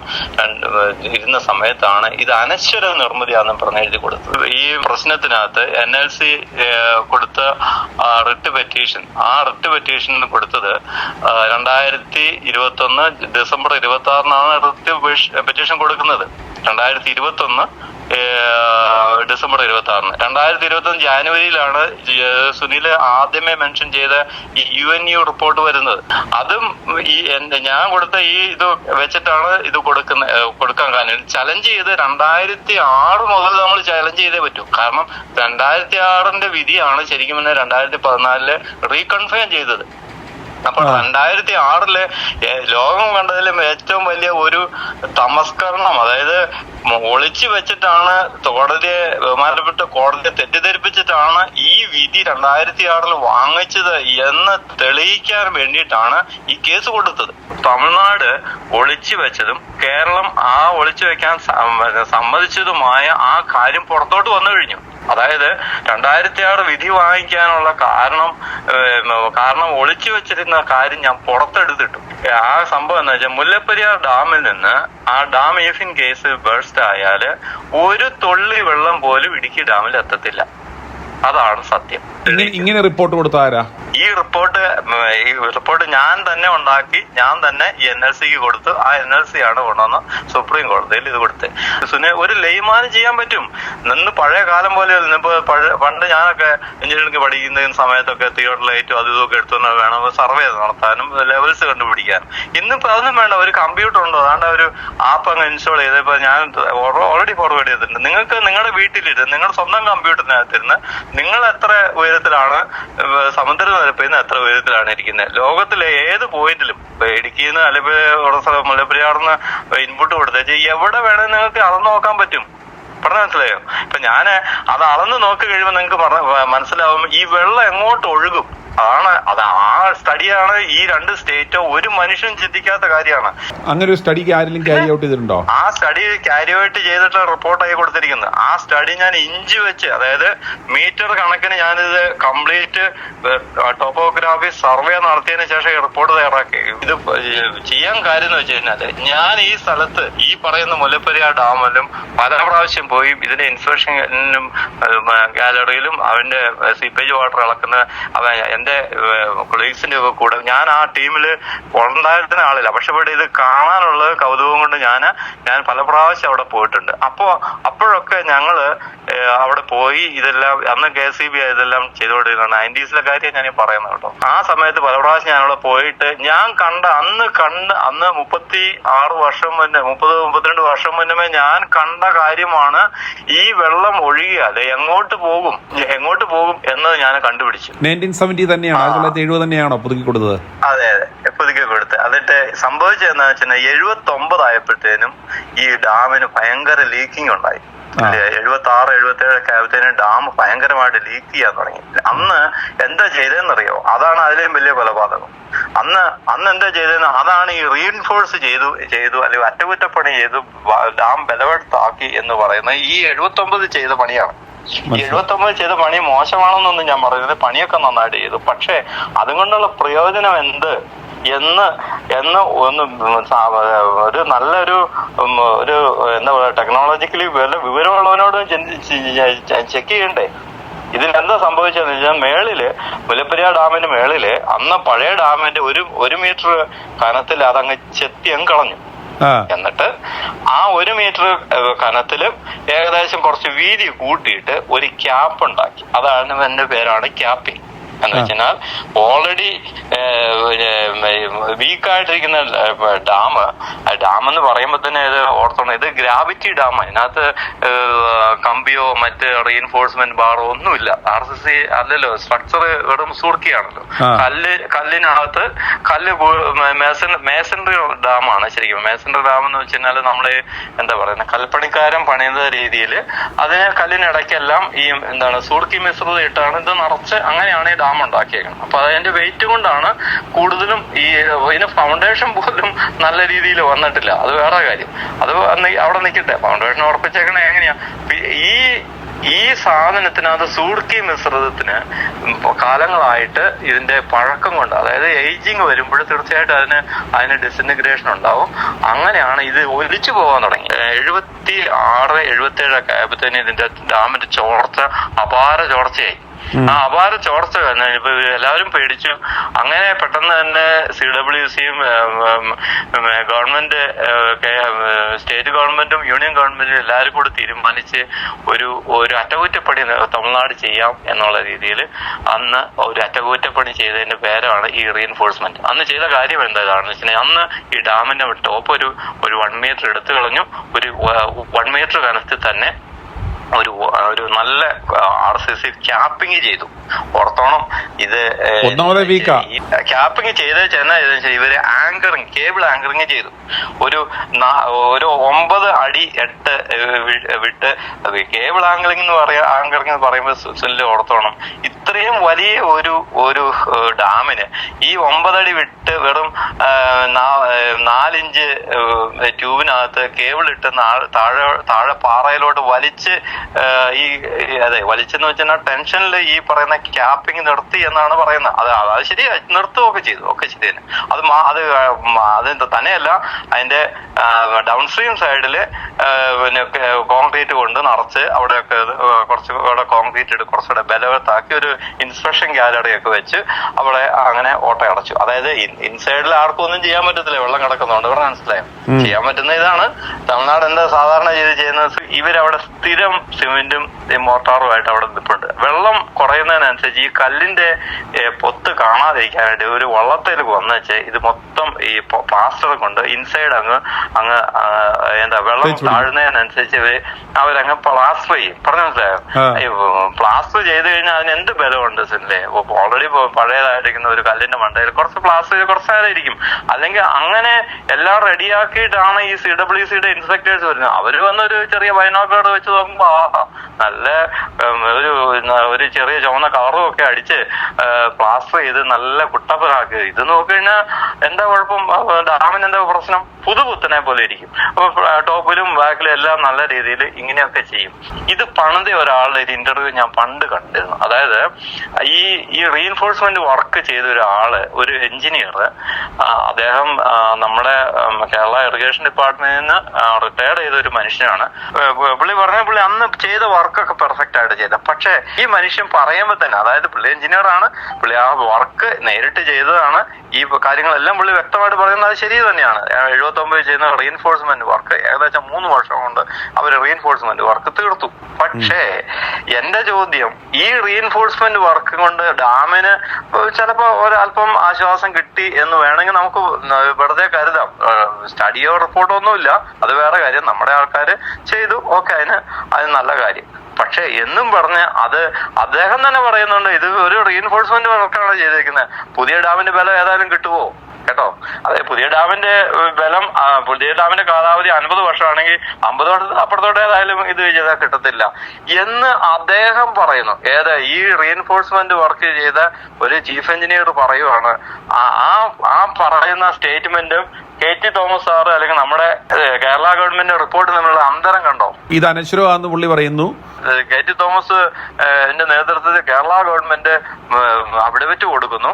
ഇരുന്ന സമയത്താണ് ഇത് അനശ്വര നിർമ്മിതിയാണെന്ന് പറഞ്ഞ് എഴുതി കൊടുത്തത്. ഈ പ്രശ്നത്തിനകത്ത് NLC കൊടുത്ത റിട്ട് പെറ്റീഷൻ, ആ റിട്ട് പെറ്റീഷൻ കൊടുത്തത് 2021 ഡിസംബർ 26 റിട്ട് പെറ്റീഷൻ കൊടുക്കുന്നത്. 2021 ഡിസംബർ 26. 2021 ജാനുവരിയിലാണ് സുനിൽ ആദ്യമേ മെൻഷൻ ചെയ്ത ഈ UNU റിപ്പോർട്ട് വരുന്നത്. അതും ഞാൻ കൊടുത്ത ഇത് വെച്ചിട്ടാണ് ഇത് കൊടുക്കാൻ കാരണം. ചലഞ്ച് ചെയ്ത് 2006 മുതൽ നമ്മൾ ചലഞ്ച് ചെയ്തേ പറ്റൂ. കാരണം 2006 വിധിയാണ് ശരിക്കും 2014 റീകൺഫേം ചെയ്തത്. അപ്പൊ 2006 ലോകം കണ്ടതിലും ഏറ്റവും വലിയ ഒരു തമസ്കരണം, അതായത് ഒളിച്ചു വെച്ചിട്ടാണ് ബഹുമാനപ്പെട്ട കോടതിയെ തെറ്റിദ്ധരിപ്പിച്ചിട്ടാണ് ഈ വിധി 2006 വാങ്ങിച്ചത് എന്ന് തെളിയിക്കാൻ വേണ്ടിയിട്ടാണ് ഈ കേസ് കൊടുത്തത്. തമിഴ്നാട് ഒളിച്ചു വെച്ചതും കേരളം ആ ഒളിച്ചു വെക്കാൻ സമ്മതിച്ചതുമായ ആ കാര്യം പുറത്തോട്ട് വന്നു കഴിഞ്ഞു. അതായത് 2006 വിധി വാങ്ങിക്കാനുള്ള കാരണം ഒളിച്ചു വെച്ചിരുന്ന കാര്യം ഞാൻ പുറത്തെടുത്തിട്ടു. ആ സംഭവം എന്ന് വെച്ചാൽ മുല്ലപ്പെരിയാർ ഡാമിൽ നിന്ന് ആ dam if in case burst ആയാല് ഒരു തുള്ളി വെള്ളം പോലും ഇടുക്കി ഡാമിൽ എത്തത്തില്ല. അതാണ് സത്യം. ഇങ്ങനെ റിപ്പോർട്ട് കൊടുത്താരാ? ഈ റിപ്പോർട്ട് ഞാൻ തന്നെ ഉണ്ടാക്കി, ഞാൻ തന്നെ ഈ NLCക്ക് കൊടുത്തു. ആ NLC ആണ് കൊണ്ടുവന്ന് സുപ്രീം കോടതിയിൽ ഇത് കൊടുത്തത്. ഒരു ലെയ്മാന് ചെയ്യാൻ പറ്റും. പഴയ കാലം പോലെ പണ്ട് ഞാനൊക്കെ എഞ്ചിനീയറിംഗ് പഠിക്കുന്ന സമയത്തൊക്കെ തിയേറ്റർ ലൈറ്റും അതും ഇതൊക്കെ എടുത്തുകൊണ്ട് വേണം സർവേ നടത്താനും ലെവൽസ് കണ്ടുപിടിക്കാനും. ഇന്നിപ്പോ അതൊന്നും വേണ്ട. ഒരു കമ്പ്യൂട്ടർ ഉണ്ടോ, അതാണ്ട് ഒരു ആപ്പ് അങ്ങ് ഇൻസ്റ്റാൾ ചെയ്തപ്പോ ഞാൻ ഓൾറെഡി ഫോർവേഡ് ചെയ്തിട്ടുണ്ട്. നിങ്ങൾക്ക് നിങ്ങളുടെ വീട്ടിലിരുന്ന് നിങ്ങളുടെ സ്വന്തം കമ്പ്യൂട്ടറിനകത്തിരുന്ന് നിങ്ങൾ എത്ര ഉയരത്തിലാണ് സമുദ്രനിരപ്പിൽ എത്ര ഉയരത്തിലാണ് ഇരിക്കുന്നത്, ലോകത്തിലെ ഏത് പോയിന്റിലും ഇടുക്കിന്ന് അല്ലെങ്കിൽ മുല്ലപ്പെരിയാറിന്ന് ഇൻപുട്ട് കൊടുത്തേച്ച് എവിടെ വേണമെങ്കിൽ നിങ്ങൾക്ക് അളന്ന് നോക്കാൻ പറ്റും. പറഞ്ഞ മനസ്സിലായോ? ഇപ്പൊ ഞാന് അത് അളന്ന് നോക്കി കഴിയുമ്പോൾ നിങ്ങൾക്ക് മനസ്സിലാവും ഈ വെള്ളം എങ്ങോട്ട് ഒഴുകും. ആ സ്റ്റഡിയാണ് ഈ 2 സ്റ്റേറ്റും ഒരു മനുഷ്യൻ ചിന്തിക്കാത്ത കാര്യമാണ്. അങ്ങനെ ഒരു സ്റ്റഡി ആരെങ്കിലും ക്യാരി ഔട്ട് ചെയ്തിട്ടുണ്ടോ? ആ സ്റ്റഡി ക്യാരി ഔട്ട് ചെയ്തിട്ടുള്ള റിപ്പോർട്ടായി കൊടുത്തിരിക്കുന്നത്. ആ സ്റ്റഡി ഞാൻ ഇഞ്ച് വെച്ച്, അതായത് മീറ്റർ കണക്കിന് ഞാനിത് കംപ്ലീറ്റ് ടോപ്പോഗ്രാഫി സർവേ നടത്തിയതിനു ശേഷം ഈ റിപ്പോർട്ട് തയ്യാറാക്കി. ഇത് ചെയ്യാൻ കാര്യം എന്ന് വെച്ച് കഴിഞ്ഞാല് ഞാൻ ഈ സ്ഥലത്ത് ഈ പറയുന്ന മുല്ലപ്പെരിയാർ ഡാമിലും പല പ്രാവശ്യം പോയി ഇതിന്റെ ഇൻസ്പെക്ഷനും ഗാലറിയിലും അവന്റെ സീപ്പേജ് വാട്ടർ ഇളക്കുന്ന എന്റെ കൊളീഗ്സിന്റെ ഒക്കെ കൂടെ ഞാൻ ആ ടീമിൽ ഉണ്ടായിരുന്ന ആളില്ല. പക്ഷെ ഇവിടെ ഇത് കാണാനുള്ള കൗതുകം കൊണ്ട് ഞാൻ പല പ്രാവശ്യം അവിടെ പോയിട്ടുണ്ട്. അപ്പോഴൊക്കെ ഞങ്ങള് അവിടെ പോയി ഇതെല്ലാം അന്ന് KCB ഇതെല്ലാം ചെയ്തുകൊണ്ടിരുന്നത് 90s കാര്യം ഞാൻ പറയുന്നത് കേട്ടോ. ആ സമയത്ത് പല പ്രാവശ്യം ഞാൻ അവിടെ പോയിട്ട് ഞാൻ അന്ന് 36 വർഷം മുന്നേ 30-32 വർഷം മുന്നേ ഞാൻ കണ്ട കാര്യമാണ് ഈ വെള്ളം ഒഴുകിയാല് എങ്ങോട്ട് പോകും എന്നത് ഞാൻ കണ്ടുപിടിച്ചു. 1970 തന്നെയാണോ, 1970 തന്നെയാണോ പുതുക്കി കൊടുത്തത്? അതെ, പുതുക്കി കൊടുത്തത്. എന്നിട്ട് സംഭവിച്ചതെന്ന് വെച്ചാൽ 79 ആയപ്പോഴത്തേനും ഈ ഡാമിന് ഭയങ്കര ലീക്കിംഗ് ഉണ്ടായി. 76-77 ഒക്കെ ആയപ്പോഴത്തേനും ഡാം ഭയങ്കരമായിട്ട് ലീക്ക് ചെയ്യാൻ തുടങ്ങി. അന്ന് എന്താ ചെയ്തതെന്നറിയോ? അതാണ് അതിലേയും വലിയ കൊലപാതകം. അന്ന് എന്താ ചെയ്തതെന്ന്, അതാണ് ഈ റീഇൻഫോഴ്സ് ചെയ്തു അല്ലെങ്കിൽ അറ്റകുറ്റപ്പണി ചെയ്തു ഡാം ബലവത്താക്കി എന്ന് പറയുന്നത് ഈ 79 ചെയ്ത പണിയാണ്. ഈ 79 ചെയ്ത പണി മോശമാണെന്നൊന്നും ഞാൻ പറയുന്നത്, പണിയൊക്കെ നന്നായിട്ട് ചെയ്തു. പക്ഷെ അതുകൊണ്ടുള്ള പ്രയോജനം എന്ത് എന്ന് ഒന്ന് ഒരു നല്ലൊരു എന്താ പറയുക, ടെക്നോളജിക്കലി വിവരമുള്ളവനോട് ചെക്ക് ചെയ്യണ്ടേ ഇതിലെന്താ സംഭവിച്ചതെന്ന് വെച്ചാൽ മുല്ലപ്പെരിയാർ ഡാമിന്റെ മേളില് അന്ന് പഴയ ഡാമിന്റെ 1 മീറ്റർ കനത്തിൽ അതങ്ങ് ചെത്തി കളഞ്ഞു. എന്നിട്ട് ആ 1 മീറ്റർ കനത്തില് ഏകദേശം കുറച്ച് വീതി കൂട്ടിയിട്ട് ഒരു ക്യാപ്പ് ഉണ്ടാക്കി. അതാണ് എന്റെ പേരാണ് ക്യാപ്പിംഗ് എന്ന് വെച്ചാൽ ഓൾറെഡി വീക്കായിട്ടിരിക്കുന്ന ഡാം എന്ന് പറയുമ്പോ തന്നെ ഇത് ഓർത്തോണം, ഇത് ഗ്രാവിറ്റി ഡാം. ഇതിനകത്ത് കമ്പിയോ മറ്റ് റീഇൻഫോഴ്സ്മെന്റ് ബാറോ ഒന്നുമില്ല. RCC അല്ലല്ലോ, സ്ട്രക്ചർ വെറും സൂർക്കിയാണല്ലോ. കല്ലിനകത്ത് മേസൺറി ഡാമാണ് ശരിക്കും. മേസൺറി ഡാം എന്ന് വെച്ച് കഴിഞ്ഞാൽ നമ്മള് എന്താ പറയുന്നത്, കൽപ്പണിക്കാരൻ പണിയുന്ന രീതിയിൽ അതിന് കല്ലിനിടയ്ക്കെല്ലാം ഈ സൂർക്കി മിശ്രിതം ഇട്ടാണ് ഇത് നിറച്ച്, അങ്ങനെയാണ് ഈ ഡാം ഉണ്ടാക്കിയേക്കണം. അപ്പൊ അതിന്റെ വെയിറ്റ് കൊണ്ടാണ് കൂടുതലും ഇതിന് ഫൗണ്ടേഷൻ പോലും നല്ല രീതിയിൽ വന്നിട്ടില്ല. അത് വേറെ കാര്യം. അത് അവിടെ നിൽക്കട്ടെ, ഫൗണ്ടേഷൻ ഉറപ്പിച്ചേക്കണേ എങ്ങനെയാ? ഈ സാധനത്തിനകത്ത് സൂർക്കി മിശ്രിതത്തിന് കാലങ്ങളായിട്ട് ഇതിന്റെ പഴക്കം കൊണ്ട്, അതായത് ഏജിങ് വരുമ്പോൾ തീർച്ചയായിട്ടും അതിന് ഡിസിന്റിഗ്രേഷൻ ഉണ്ടാവും. അങ്ങനെയാണ് ഇത് ഒലിച്ചു പോകാൻ തുടങ്ങി. 76-77 ഒക്കെ ആയപ്പോഴത്തേന് ഇതിന്റെ ഡാമിന്റെ അപാര ചോർച്ചയായി. ആ അപാര ചോർച്ച ഇപ്പൊ എല്ലാവരും പേടിച്ചു. അങ്ങനെ പെട്ടെന്ന് തന്നെ CWCയും ഗവൺമെന്റ്, സ്റ്റേറ്റ് ഗവൺമെന്റും യൂണിയൻ ഗവൺമെന്റും എല്ലാവരും കൂടി തീരുമാനിച്ച് ഒരു അറ്റകുറ്റപ്പണി തമിഴ്നാട് ചെയ്യാം എന്നുള്ള രീതിയിൽ അന്ന് ഒരു അറ്റകുറ്റപ്പണി ചെയ്തതിന്റെ പേരാണ് ഈ റീഇൻഫോഴ്സ്മെന്റ്. അന്ന് ചെയ്ത കാര്യം എന്താണെന്ന് വെച്ചാൽ, അന്ന് ഈ ഡാമിന്റെ ടോപ്പ് ഒരു 1 മീറ്റർ എടുത്തു കളഞ്ഞു. ഒരു 1 മീറ്റർ കനത്തിൽ തന്നെ ഒരു നല്ല RCC ക്യാപ്പിംഗ് ചെയ്തു. ഓർത്തോണം, ഇത് ക്യാപ്പിംഗ് ചെയ്ത് ചെന്ന ഇവര് കേബിൾ ആങ്കറിങ് ചെയ്തു. ഒരു 9 അടി 8 വിട്ട് കേബിൾ ആങ്കറിങ് എന്ന് പറയുമ്പോൾ സുനിൽ ഓർത്തോണം, ഇത്രയും വലിയ ഒരു ഡാമിന് ഈ 9 അടി വിട്ട് വെറും 4 ഇഞ്ച് ട്യൂബിനകത്ത് കേബിൾ ഇട്ട് താഴെ പാറയിലോട്ട് വലിച്ച് വലിച്ചെന്ന് വെച്ചാൽ ടെൻഷനിൽ ഈ പറയുന്ന ക്യാപ്പിംഗ് നിർത്തി എന്നാണ് പറയുന്നത്. അത് ശരിയാ, നിർത്തുകയൊക്കെ ചെയ്തു, ഒക്കെ ശരി തന്നെ. അത് തന്നെയല്ല, അതിന്റെ ഡൗൺ സ്ട്രീം സൈഡില് പിന്നെ കോൺക്രീറ്റ് കൊണ്ട് നിറച്ച് അവിടെയൊക്കെ കുറച്ചുകൂടെ കോൺക്രീറ്റ് ഇട്ട് കുറച്ചുകൂടെ ബലവത്താക്കി ഒരു ഇൻസ്പെക്ഷൻ ഗാലറി ഒക്കെ വെച്ച് അവിടെ അങ്ങനെ ഓട്ടയടച്ചു. അതായത് ഇൻസൈഡിൽ ആർക്കും ഒന്നും ചെയ്യാൻ പറ്റത്തില്ല, വെള്ളം കിടക്കുന്നതുകൊണ്ട്. ഇവിടെ മനസ്സിലായോ? ചെയ്യാൻ പറ്റുന്ന ഇതാണ്. തമിഴ്നാട് എന്താ സാധാരണ ചെയ്യുന്നത്, ഇവരവിടെ സ്ഥിരം സിമെന്റും മോർട്ടാറുമായിട്ട് അവിടെ നിൽപ്പുണ്ട്. വെള്ളം കുറയുന്നതിനനുസരിച്ച് ഈ കല്ലിന്റെ പൊത്ത് കാണാതിരിക്കാനായിട്ട് ഒരു വള്ളത്തിൽ വന്നുവെച്ച് ഇത് മൊത്തം ഈ പ്ലാസ്റ്റർ കൊണ്ട് ഇൻസൈഡ് അങ്ങ് എന്താ വെള്ളം താഴുന്നതിനനുസരിച്ച് അവരങ്ങ് പ്ലാസ്റ്റർ ചെയ്യും. പറഞ്ഞു മനസ്സിലായോ? പ്ലാസ്റ്റർ ചെയ്ത് കഴിഞ്ഞാൽ അതിന് എന്ത് ബലമുണ്ട് സില്ലേ? ഓൾറെഡി പഴയതായിരിക്കുന്ന ഒരു കല്ലിന്റെ മണ്ടയിൽ കുറച്ച് പ്ലാസ്റ്റർ ചെയ്ത് കുറച്ചായിരിക്കും. അല്ലെങ്കിൽ അങ്ങനെ എല്ലാം റെഡിയാക്കിയിട്ടാണ് ഈ CWCയുടെ ഇൻസ്പെക്ടേഴ്സ് വരുന്നത്. അവര് വന്നൊരു ചെറിയ ബൈനോക്കുലർ വെച്ച് നോക്കുമ്പോ നല്ല ഒരു ചെറിയ ചുവന്ന കളറും ഒക്കെ അടിച്ച് പ്ലാസ്റ്റർ ചെയ്ത് നല്ല കുട്ടപ്പനാക്കി. ഇത് നോക്കിക്കഴിഞ്ഞാൽ എന്താ കുഴപ്പം? ഡാമിന് എന്താ പ്രശ്നം? പുതുപുത്തനെ പോലെ ഇരിക്കും. അപ്പൊ ടോപ്പിലും ബാക്കിലും എല്ലാം നല്ല രീതിയിൽ ഇങ്ങനെയൊക്കെ ചെയ്യും. ഇത് പണിത ഒരാളുടെ ഒരു ഇന്റർവ്യൂ ഞാൻ പണ്ട് കണ്ടിരുന്നു. അതായത് ഈ റീഇൻഫോഴ്സ്മെന്റ് വർക്ക് ചെയ്ത ഒരു എഞ്ചിനീയർ, അദ്ദേഹം നമ്മുടെ കേരള ഇറിഗേഷൻ ഡിപ്പാർട്ട്മെന്റിൽ നിന്ന് റിട്ടയർഡ് ചെയ്ത ഒരു മനുഷ്യനാണ്. പുള്ളി അന്ന് ചെയ്ത വർക്കൊക്കെ പെർഫെക്റ്റ് ആയിട്ട് ചെയ്ത. പക്ഷെ ഈ മനുഷ്യൻ പറയുമ്പോൾ തന്നെ, അതായത് പുള്ളി എഞ്ചിനീയർ ആണ്, പുള്ളി ആ വർക്ക് നേരിട്ട് ചെയ്തതാണ്, ഈ കാര്യങ്ങളെല്ലാം പുള്ളി വ്യക്തമായിട്ട് പറയുന്നത് അത് ശരി തന്നെയാണ്. 79 ചെയ്യുന്ന റീഇൻഫോഴ്സ്മെന്റ് വർക്ക് ഏകദേശം 3 വർഷം കൊണ്ട് അവർ റീഇൻഫോഴ്സ്മെന്റ് വർക്ക് തീർത്തു. പക്ഷേ എന്റെ ചോദ്യം, ഈ റീഇൻഫോഴ്സ്മെന്റ് വർക്ക് കൊണ്ട് ഡാമിന് ചിലപ്പോ ഒരല്പം ആശ്വാസം കിട്ടി എന്ന് വേണമെങ്കിൽ നമുക്ക് വെറുതെ കരുതാം. സ്റ്റഡിയോ റിപ്പോർട്ടോ ഒന്നുമില്ല, അത് വേറെ കാര്യം. നമ്മുടെ ആൾക്കാര് ചെയ്തു, ഓക്കെ, അത് നല്ല കാര്യം. പക്ഷെ എന്നും പറഞ്ഞ് അദ്ദേഹം തന്നെ പറയുന്നുണ്ട്, ഇത് ഒരു റീഇൻഫോഴ്സ്മെന്റ് വർക്കാണ് ചെയ്തേക്കുന്നത്. പുതിയ ഡാമിന്റെ ബലം ഏതായാലും കിട്ടുമോ? കേട്ടോ, അതെ, പുതിയ ഡാമിന്റെ ബലം, പുതിയ ഡാമിന്റെ കാലാവധി 50 വർഷമാണെങ്കിൽ 50 വർഷത്തിന് അപ്പുറത്തോട്ട് ഏതായാലും ഇത് ചെയ്താൽ കിട്ടത്തില്ല എന്ന് അദ്ദേഹം പറയുന്നു. ഈ റീഇൻഫോഴ്സ്മെന്റ് വർക്ക് ചെയ്ത ഒരു ചീഫ് എഞ്ചിനീയർ പറയുവാണ്. ആ പറയുന്ന സ്റ്റേറ്റ്മെന്റും KT തോമസ് സാറ് അല്ലെങ്കിൽ നമ്മുടെ കേരള ഗവൺമെന്റ് റിപ്പോർട്ട് തമ്മിലുള്ള അന്തരം കണ്ടോ? ഇത് അനശ്വരമാണെന്ന് പുള്ളി പറയുന്നു. KT തോമസ് എന്റെ നേതൃത്വത്തിൽ കേരള ഗവൺമെന്റ് അവിടെ വെച്ച് കൊടുക്കുന്നു.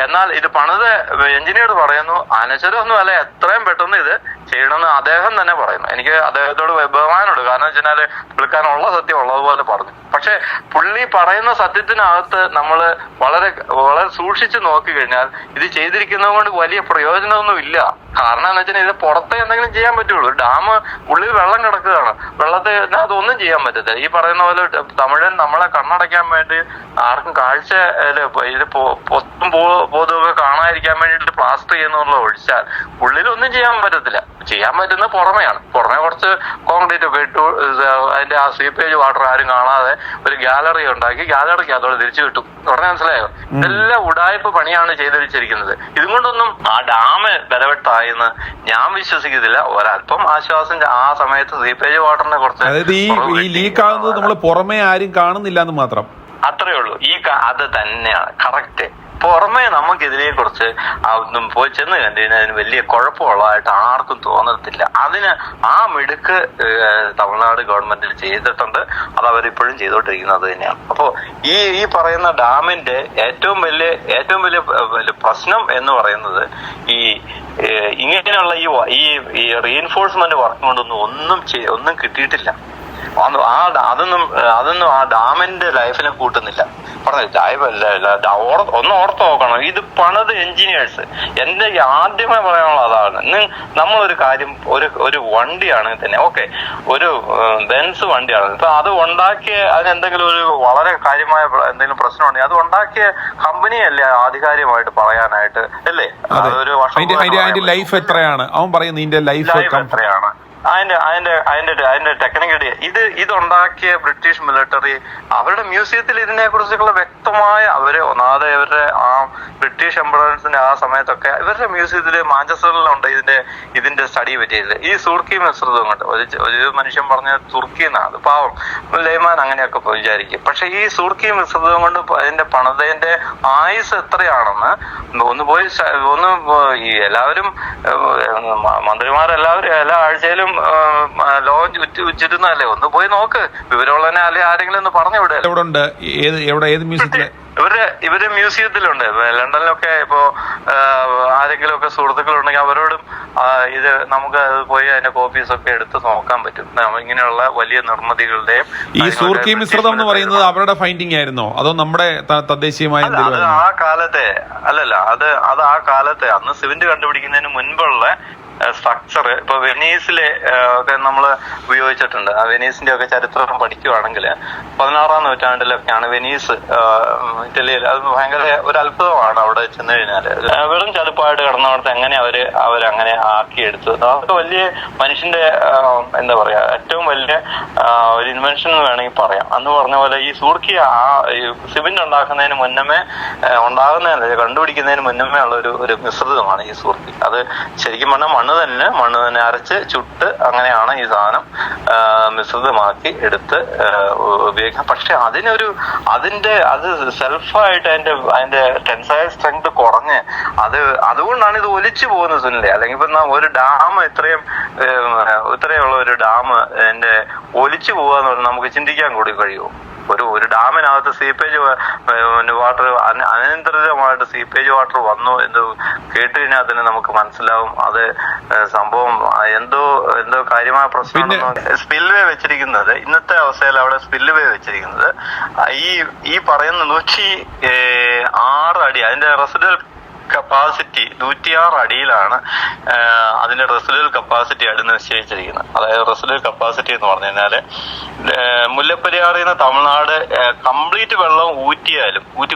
എന്നാൽ ഇത് പണിത് എഞ്ചിനീയർ പറയുന്നു അനശ്വരമൊന്നും അല്ല, എത്രയും പെട്ടെന്ന് ഇത് ചെയ്യണമെന്ന് അദ്ദേഹം തന്നെ പറയുന്നു. എനിക്ക് അദ്ദേഹത്തോട് ബഹുമാനമുണ്ട്. കാരണം വെച്ചാല് പുള്ളിക്കാനുള്ള സത്യം ഉള്ളതുപോലെ പറഞ്ഞു. പക്ഷെ പുള്ളി പറയുന്ന സത്യത്തിനകത്ത് നമ്മൾ വളരെ വളരെ സൂക്ഷിച്ചു നോക്കി കഴിഞ്ഞാൽ ഇത് ചെയ്തിരിക്കുന്നത് കൊണ്ട് വലിയ പ്രയോജനമൊന്നും ഇല്ല. കാരണം എന്ന് വെച്ചാൽ ഇത് പുറത്തെ എന്തെങ്കിലും ചെയ്യാൻ പറ്റുള്ളൂ. ഡാം ഉള്ളിൽ വെള്ളം കിടക്കുകയാണ്, വെള്ളത്തെ അതൊന്നും ചെയ്യാൻ പറ്റത്തില്ല. ഈ പറയുന്ന പോലെ തമിഴൻ നമ്മളെ കണ്ണടയ്ക്കാൻ വേണ്ടി ആർക്കും കാഴ്ച ഇത് പൊത്തും ബോധമൊക്കെ കാണാതിരിക്കാൻ വേണ്ടിയിട്ട് പ്ലാസ്റ്റർ ചെയ്യുന്നുള്ള ഒഴിച്ചാൽ ഉള്ളിലൊന്നും ചെയ്യാൻ പറ്റത്തില്ല. ചെയ്യാൻ പറ്റുന്നത് പുറമെയാണ്. പുറമെ കുറച്ച് കോൺക്രീറ്റ് ഒക്കെ ഇട്ടു, അതിന്റെ ആ സീപ്പേജ് വാട്ടർ ആരും കാണാതെ ഒരു ഗാലറി ഉണ്ടാക്കി ഗാലറിക്ക് അതോടെ തിരിച്ചു കിട്ടും. പറഞ്ഞാൽ മനസ്സിലായോ? ഇതെല്ലാം ഉടായ്പ പണിയാണ് ചെയ്തു വെച്ചിരിക്കുന്നത്. ഇതും കൊണ്ടൊന്നും ആ ഡാം ബലവെട്ടായെന്ന് ഞാൻ വിശ്വസിക്കുന്നില്ല. ഒരല്പം ആശ്വാസം ആ സമയത്ത് സീപ്പേജ് വാട്ടറിനെ കുറച്ച്, അതായത് ഈ ലീക്ക് ആകുന്നത് നമ്മൾ പുറമെ ആരും കാണുന്നില്ല എന്ന് മാത്രം, അത്രേ ഉള്ളൂ. അത് തന്നെയാണ് കറക്റ്റ്. പുറമെ നമുക്ക് ഇതിനെ കുറിച്ച് പോയി ചെന്ന് കണ്ടു കഴിഞ്ഞാൽ അതിന് വലിയ കുഴപ്പമുള്ളതായിട്ട് ആർക്കും തോന്നത്തില്ല. അതിന് ആ മിടുക്ക് തമിഴ്നാട് ഗവൺമെന്റ് ചെയ്തിട്ടുണ്ട്. അത് അവരിപ്പോഴും ചെയ്തോണ്ടിരിക്കുന്നത് തന്നെയാണ്. അപ്പോ ഈ പറയുന്ന ഡാമിന്റെ ഏറ്റവും വലിയ പ്രശ്നം എന്ന് പറയുന്നത് ഇങ്ങനെയുള്ള ഈ റീഇൻഫോഴ്സ്മെന്റ് വർക്ക് കൊണ്ടൊന്നും ഒന്നും കിട്ടിയിട്ടില്ല. അതൊന്നും ആ ഡാമിന്റെ ലൈഫിനെ കൂട്ടുന്നില്ല. ഒന്ന് ഓർത്ത് നോക്കണം, ഇത് പണിത് എഞ്ചിനീയേഴ്സ്. എന്റെ ആദ്യമേ പറയാനുള്ള അതാണ്. നമ്മളൊരു കാര്യം, ഒരു വണ്ടിയാണെങ്കിൽ തന്നെ ഓക്കെ, ഒരു ബെൻസ് വണ്ടിയാണ്, ഇപ്പൊ അത് ഉണ്ടാക്കിയ അതിനെന്തെങ്കിലും ഒരു വളരെ കാര്യമായ എന്തെങ്കിലും പ്രശ്നമുണ്ടെങ്കിൽ അത് ഉണ്ടാക്കിയ കമ്പനിയല്ലേ ആധികാരികമായിട്ട് പറയാനായിട്ട്, അല്ലേ? അതൊരു വർഷം ലൈഫ് എത്രയാണ് അവൻ പറയുന്നത്, ഇതിന്റെ ലൈഫ് എത്രയാണ്. അതിന്റെ ടെക്നിക്കൽ ഇതുണ്ടാക്കിയ ബ്രിട്ടീഷ് മിലിറ്ററി അവരുടെ മ്യൂസിയത്തിൽ ഇതിനെ കുറിച്ചുള്ള വ്യക്തമായ ഒന്നാമതെ ഇവരുടെ ആ ബ്രിട്ടീഷ് എംപറേഴ്സിന്റെ ആ സമയത്തൊക്കെ ഇവരുടെ മ്യൂസിയത്തില് മാഞ്ചസ്റ്ററിലുണ്ട് ഇതിന്റെ സ്റ്റഡി പറ്റിയില്ല. ഈ സുർക്കി മിശ്രിതം കൊണ്ട് ഒരു മനുഷ്യൻ പറഞ്ഞ തുർക്കി എന്നാണ്, അത് പാവം ലേമാൻ അങ്ങനെയൊക്കെ വിചാരിക്കും. പക്ഷെ ഈ സുർക്കി മിശ്രിതം കൊണ്ട് അതിന്റെ പണതേന്റെ ആയുസ് എത്രയാണെന്ന് ഈ എല്ലാവരും മന്ത്രിമാരെല്ലാവരും എല്ലാ ആഴ്ചയിലും ലോകം ചുറ്റുന്നതല്ലേ, ഒന്ന് പോയി നോക്ക്. വിവരമുള്ളതിനെ അല്ലെ ആരെങ്കിലും ഒന്ന് പറഞ്ഞു വിടുക. ഇവര് മ്യൂസിയത്തിലുണ്ട്. ലണ്ടനിലൊക്കെ ഇപ്പോ ആരെങ്കിലും ഒക്കെ സുഹൃത്തുക്കളുണ്ടെങ്കിൽ അവരോടും ഇത് നമുക്ക് അത് പോയി അതിന്റെ കോപ്പീസ് ഒക്കെ എടുത്ത് നോക്കാൻ പറ്റും. ഇങ്ങനെയുള്ള വലിയ നിർമ്മിതികളുടെയും ഈ സൂർക്കി മിശ്രിതം എന്ന് പറയുന്നത് അവരുടെ ഫൈൻഡിങ് ആയിരുന്നോ അതോ നമ്മുടെ തദ്ദേശീയമായ? അത് ആ കാലത്തെ അത് ആ കാലത്തെ അന്ന് സിമെന്റ് കണ്ടുപിടിക്കുന്നതിന് മുൻപുള്ള സ്ട്രക്ചർ. ഇപ്പൊ വെനീസിലെ ഒക്കെ നമ്മൾ ഉപയോഗിച്ചിട്ടുണ്ട്. ആ വെനീസിന്റെ ഒക്കെ ചരിത്രം പഠിക്കുകയാണെങ്കിൽ 16-ാം നൂറ്റാണ്ടിലൊക്കെയാണ് വെനീസ് ഇറ്റലിയിൽ. അത് ഭയങ്കര ഒരു അത്ഭുതമാണ്. അവിടെ ചെന്ന് കഴിഞ്ഞാല് വെറും ചതുപ്പായിട്ട് കിടന്നവിടത്ത് എങ്ങനെ അവരങ്ങനെ ആക്കിയെടുത്തു. അതൊക്കെ വലിയ മനുഷ്യന്റെ എന്താ പറയാ ഏറ്റവും വലിയ ഒരു ഇൻവെൻഷൻ എന്ന് വേണമെങ്കിൽ പറയാം. അന്ന് പറഞ്ഞ പോലെ ഈ സൂർക്കി സിമെന്റ് ഉണ്ടാക്കുന്നതിന് മുന്നമേ കണ്ടുപിടിക്കുന്നതിന് മുന്നമേ ഉള്ള ഒരു മിശ്രിതമാണ് ഈ സൂർക്കി. അത് ശരിക്കും പറഞ്ഞാൽ മണ്ണ് തന്നെ അരച്ച് ചുട്ട് അങ്ങനെയാണ് ഈ സാധനം മിശ്രിതമാക്കി എടുത്ത് ഉപയോഗിക്കാം. പക്ഷെ അത് സെൽഫായിട്ട് അതിന്റെ ടെൻസൈൽ സ്ട്രെങ്ത് കുറഞ്ഞ് അതുകൊണ്ടാണ് ഇത് ഒലിച്ചു പോകുന്നത് സുനിലെ. അല്ലെങ്കിൽ ഇപ്പൊ ഒരു ഡാം ഇത്രയുള്ള ഒരു ഡാം അതിന്റെ ഒലിച്ചു പോവാന്ന് പറഞ്ഞാൽ നമുക്ക് ചിന്തിക്കാൻ കൂടി കഴിയുമോ? ഒരു ഡാമിനകത്ത് സീപ്പേജ് വാട്ടർ അനിയന്ത്രിതമായിട്ട് സീപ്പേജ് വാട്ടർ വന്നു എന്ന് കേട്ട് കഴിഞ്ഞാൽ തന്നെ നമുക്ക് മനസ്സിലാവും അത് സംഭവം എന്തോ കാര്യമായ പ്രശ്നമാണ്. സ്പിൽവേ വെച്ചിരിക്കുന്നത് ഇന്നത്തെ അവസ്ഥയിൽ അവിടെ സ്പിൽവേ വെച്ചിരിക്കുന്നത് ഈ പറയുന്ന 106 അടി അതിന്റെ റെസിഡൽ കപ്പാസിറ്റി 106 അടിയിലാണ് അതിന്റെ റെസിഡൽ കപ്പാസിറ്റി അടുത്ത് നിശ്ചയിച്ചിരിക്കുന്നത്. അതായത് റെസിഡൽ കപ്പാസിറ്റി എന്ന് പറഞ്ഞു കഴിഞ്ഞാല് മുല്ലപ്പെരിയാറിൽ നിന്ന് തമിഴ്നാട് കംപ്ലീറ്റ് വെള്ളം ഊറ്റി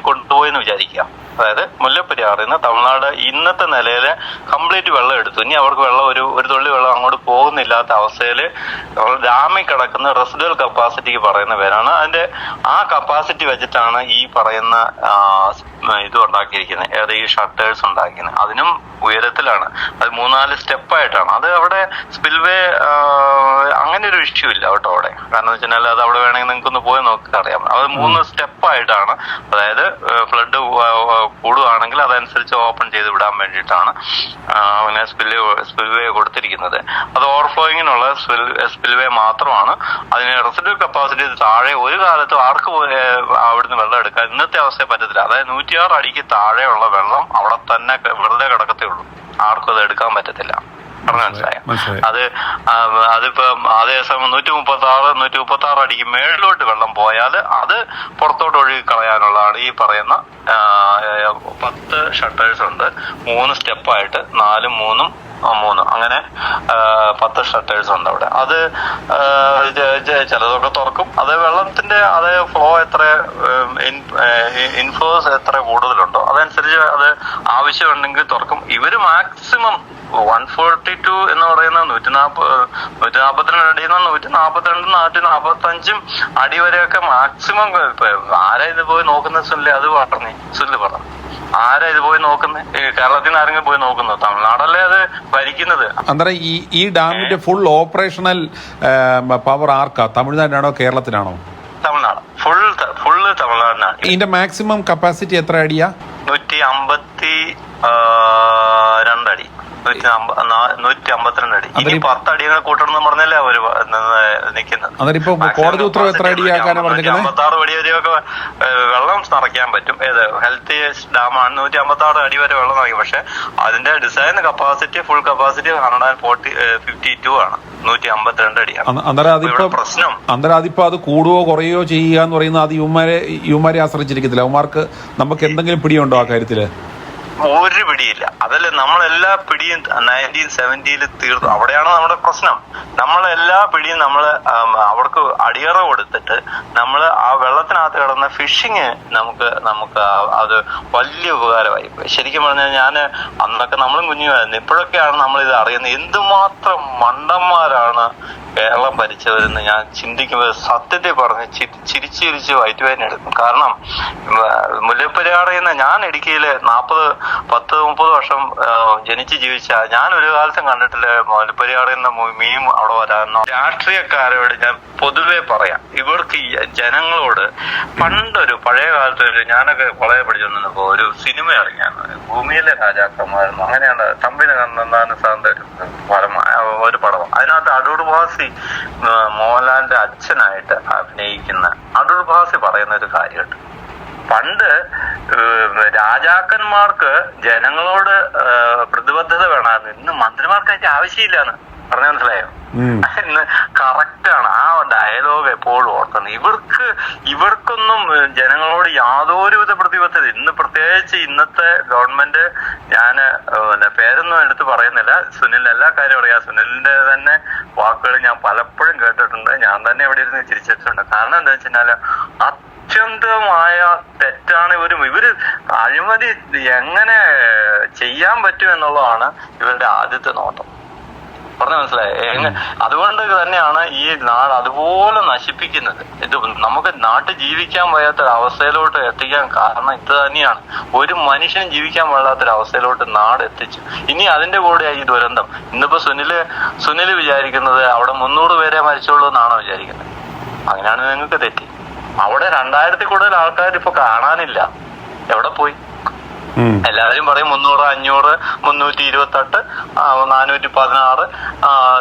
കൊണ്ടുപോയെന്ന് വിചാരിക്കുക. അതായത് മുല്ലപ്പെരിയാറിൽ നിന്ന് തമിഴ്നാട് ഇന്നത്തെ നിലയില് കംപ്ലീറ്റ് വെള്ളം എടുത്തു. ഇനി അവർക്ക് വെള്ളം ഒരു തുള്ളി വെള്ളം അങ്ങോട്ട് പോകുന്നില്ലാത്ത അവസ്ഥയിൽ ഡാമിൽ കിടക്കുന്ന റെസിഡൽ കപ്പാസിറ്റിക്ക് പറയുന്ന പേരാണ്. അതിന്റെ ആ കപ്പാസിറ്റി വെച്ചിട്ടാണ് ഈ പറയുന്ന ഇത് ഉണ്ടാക്കിയിരിക്കുന്നത്. ഏത് ഈ ഷട്ടേഴ്സ് ഉണ്ടാക്കിയത് അതിനും ഉയരത്തിലാണ്. അത് 3-4 സ്റ്റെപ്പായിട്ടാണ്. അത് അവിടെ സ്പിൽവേ അങ്ങനെ ഒരു ഇഷ്യൂ ഇല്ല കേട്ടോ അവിടെ. കാരണം എന്ന് വെച്ചാൽ അത് അവിടെ വേണമെങ്കിൽ നിങ്ങൾക്ക് ഒന്ന് പോയി നോക്കി അറിയാം. അത് 3 സ്റ്റെപ്പായിട്ടാണ്. അതായത് ഫ്ലഡ് കൂടുകയാണെങ്കിൽ അതനുസരിച്ച് ഓപ്പൺ ചെയ്ത് വിടാൻ വേണ്ടിയിട്ടാണ് അങ്ങനെ സ്പിൽവേ കൊടുത്തിരിക്കുന്നത്. അത് ഓവർഫ്ലോയിങ്ങിനുള്ള സ്പിൽവേ മാത്രമാണ്. അതിന് റെസിഡ്യൂവൽ കപ്പാസിറ്റി താഴെ ഒരു കാലത്തും ആർക്കും അവിടുന്ന് വെള്ളം എടുക്കാൻ ഇന്നത്തെ അവസ്ഥയെ പറ്റത്തില്ല. അതായത് 106 അടിക്ക് താഴെയുള്ള വെള്ളം അവിടെ തന്നെ വെറുതെ കിടക്കത്തേ ഉള്ളൂ. ആർക്കും അത് എടുക്കാൻ പറ്റത്തില്ല. മനസ്സിലായോ? അതിപ്പോ അതേസമയം 136 അടിക്ക് മേളിലോട്ട് വെള്ളം പോയാൽ അത് പുറത്തോട്ട് ഒഴുകി കളയാനുള്ളതാണ് ഈ പറയുന്ന 10 ഷട്ടേഴ്സ് ഉണ്ട്. 3 സ്റ്റെപ്പായിട്ട് 4, 3, 3 അങ്ങനെ 10 ഷട്ടേഴ്സ് ഉണ്ട് അവിടെ. അത് ചിലതൊക്കെ തുറക്കും. അത് വെള്ളത്തിന്റെ ഫ്ലോ എത്ര ഇൻഫ്ലോസ് എത്ര കൂടുതലുണ്ടോ അതനുസരിച്ച് അത് ആവശ്യമുണ്ടെങ്കിൽ തുറക്കും. ഇവര് മാക്സിമം 142 എന്ന് പറയുന്ന 142 അടിയിൽ നിന്ന് 142, 145 അടി വരെയൊക്കെ മാക്സിമം. ആരാ ഇത് പോയി നോക്കുന്നത് സുനിലെ? അത് സുനിൽ പറഞ്ഞു. ആരാ ഇത് പോയി നോക്കുന്നത്? കേരളത്തിൽ നിന്ന് ആരെങ്കിലും പോയി നോക്കുന്നത്? തമിഴ്നാടല്ലേ അത് ഭരിക്കുന്നത്. അന്നേരം ഈ ഡാമിന്റെ ഫുൾ ഓപ്പറേഷണൽ പവർ ആർക്കാ? തമിഴ്നാടിനാണോ കേരളത്തിനാണോ? തമിഴ്നാട്. ഫുള്ള് തമിഴ്നാടിനാണ്. ഇതിന്റെ മാക്സിമം കപ്പാസിറ്റി എത്ര അടിയാ? 152 അടി. 152 അടി. ഇനി 10 അടികൾ കൂട്ടണം എന്ന് പറഞ്ഞല്ലേ അവര് നിൽക്കുന്നത്. കോടതി ഉത്തരവ് എത്ര അടിയാക്കാനാണ് പറഞ്ഞിരിക്കുന്നത്? 156 അടി വരെയൊക്കെ വെള്ളം നിറയ്ക്കാൻ പറ്റും. ഹെൽത്ത് ഡാമാണ്. 156 അടി വരെ വെള്ളം നിറയ്ക്കും. പക്ഷെ അതിന്റെ ഡിസൈൻ കപ്പാസിറ്റി ഫുൾ കപ്പാസിറ്റി 152 ആണ്. 152 അടിയാണ്. പ്രശ്നം അന്നേരം അതിപ്പോ അത് കൂടുകയോ കുറയോ ചെയ്യുക എന്ന് പറയുന്നത് അത് യുവമാരെ ആശ്രയിച്ചിരിക്കത്തില്ല. യുവമാർക്ക് നമുക്ക് എന്തെങ്കിലും പിടിയുണ്ടോ ആ കാര്യത്തില്? ഒരു പിടിയില്ല. അതല്ലേ നമ്മളെല്ലാ പിടിയും 1970 തീർന്നു. അവിടെയാണ് നമ്മുടെ പ്രശ്നം. നമ്മളെല്ലാ പിടിയും അവർക്ക് അടിയറ കൊടുത്തിട്ട് ആ വെള്ളത്തിനകത്ത് കിടന്ന ഫിഷിങ് നമുക്ക് അത് വലിയ ഉപകാരമായി. ശരിക്കും പറഞ്ഞാൽ ഞാൻ അന്നൊക്കെ നമ്മളും കുഞ്ഞുമായിരുന്നു. ഇപ്പോഴൊക്കെയാണ് നമ്മളിത് അറിയുന്നത്. എന്തുമാത്രം മണ്ടന്മാരാണ് കേരളം ഭരിച്ചവരെന്ന് ഞാൻ ചിന്തിക്കുമ്പോൾ സത്യത്തിൽ പറഞ്ഞ് ചിരിച്ച് വയറ്റുവേദന എടുക്കും. കാരണം മുല്ലപ്പെരിയാറിൽ നിന്ന് ഞാൻ ഇടുക്കിയില് 40-30 വർഷം ജനിച്ച് ജീവിച്ച ഞാൻ ഒരു കാലത്തും കണ്ടിട്ടില്ല മുല്ലപ്പെരിയാറിൽ നിന്ന് മീൻ അവിടെ വരാനോ. രാഷ്ട്രീയക്കാരോട് ഞാൻ പൊതുവെ പറയാം, ഇവർക്ക് ജനങ്ങളോട് പഴയ കാലത്ത് ഞാനൊക്കെ കോളേജ് പഠിച്ചുകൊണ്ടിരുന്നപ്പോ ഒരു സിനിമ ഇറങ്ങിയാണ്, ഭൂമിയിലെ രാജാക്കന്മാരെന്നോ അങ്ങനെയാണ്, തമ്പിന് കണ്ണന്താന സാറിന്റെ ഒരു പടം. അതിനകത്ത് അടൂർ ഭാസി മോഹൻലാലിന്റെ അച്ഛനായിട്ട് അഭിനയിക്കുന്ന അടൂർ ഭാസി പറയുന്ന ഒരു കാര്യമുണ്ട്. പണ്ട് രാജാക്കന്മാർക്ക് ജനങ്ങളോട് പ്രതിബദ്ധത വേണമായിരുന്നു, ഇന്ന് മന്ത്രിമാർക്ക് അതിന്റെ ആവശ്യമില്ലാന്ന് പറഞ്ഞ മനസ്സിലായോ? ഇന്ന് കറക്റ്റാണ് ആ ഡയലോഗ് എപ്പോഴും ഓർക്കുന്നത്. ഇവർക്കൊന്നും ജനങ്ങളോട് യാതൊരുവിധ പ്രതിബദ്ധത. ഇന്ന് പ്രത്യേകിച്ച് ഇന്നത്തെ ഗവൺമെന്റ്, ഞാന് പേരൊന്നും എടുത്ത് പറയുന്നില്ല, സുനിൽ എല്ലാ കാര്യം അറിയാം. സുനിലിന്റെ തന്നെ വാക്കുകൾ ഞാൻ പലപ്പോഴും കേട്ടിട്ടുണ്ട്, ഞാൻ തന്നെ ഇവിടെ ഇരുന്ന് ചിരിച്ചിട്ടുണ്ട്. കാരണം എന്താ വെച്ചാല് അത്യന്തമായ തെറ്റാണ് ഇവര് അഴിമതി എങ്ങനെ ചെയ്യാൻ പറ്റും എന്നുള്ളതാണ് ഇവരുടെ ആദ്യത്തെ നോട്ടം. പറഞ്ഞ മനസ്സിലായേ? അതുകൊണ്ട് തന്നെയാണ് ഈ നാട് അതുപോലെ നശിപ്പിക്കുന്നത്. ഇത് നമുക്ക് നാട്ടിൽ ജീവിക്കാൻ വയ്യാത്തൊരവസ്ഥയിലോട്ട് എത്തിക്കാൻ കാരണം ഇത് തന്നെയാണ്. ഒരു മനുഷ്യനും ജീവിക്കാൻ പാടാത്തൊരവസ്ഥയിലോട്ട് നാട് എത്തിച്ചു. ഇനി അതിന്റെ കൂടെ ഈ ദുരന്തം. ഇന്നിപ്പോ സുനില് വിചാരിക്കുന്നത് അവിടെ 300 പേരെ മരിച്ചുള്ളൂ എന്നാണോ വിചാരിക്കുന്നത്? അങ്ങനെയാണ് നിങ്ങൾക്ക് തെറ്റി. അവിടെ 2000-ൽ കൂടുതൽ ആൾക്കാർ ഇപ്പൊ കാണാനില്ല. എവിടെ പോയി? എല്ലാവരും പറയും 300, 500, 328, 416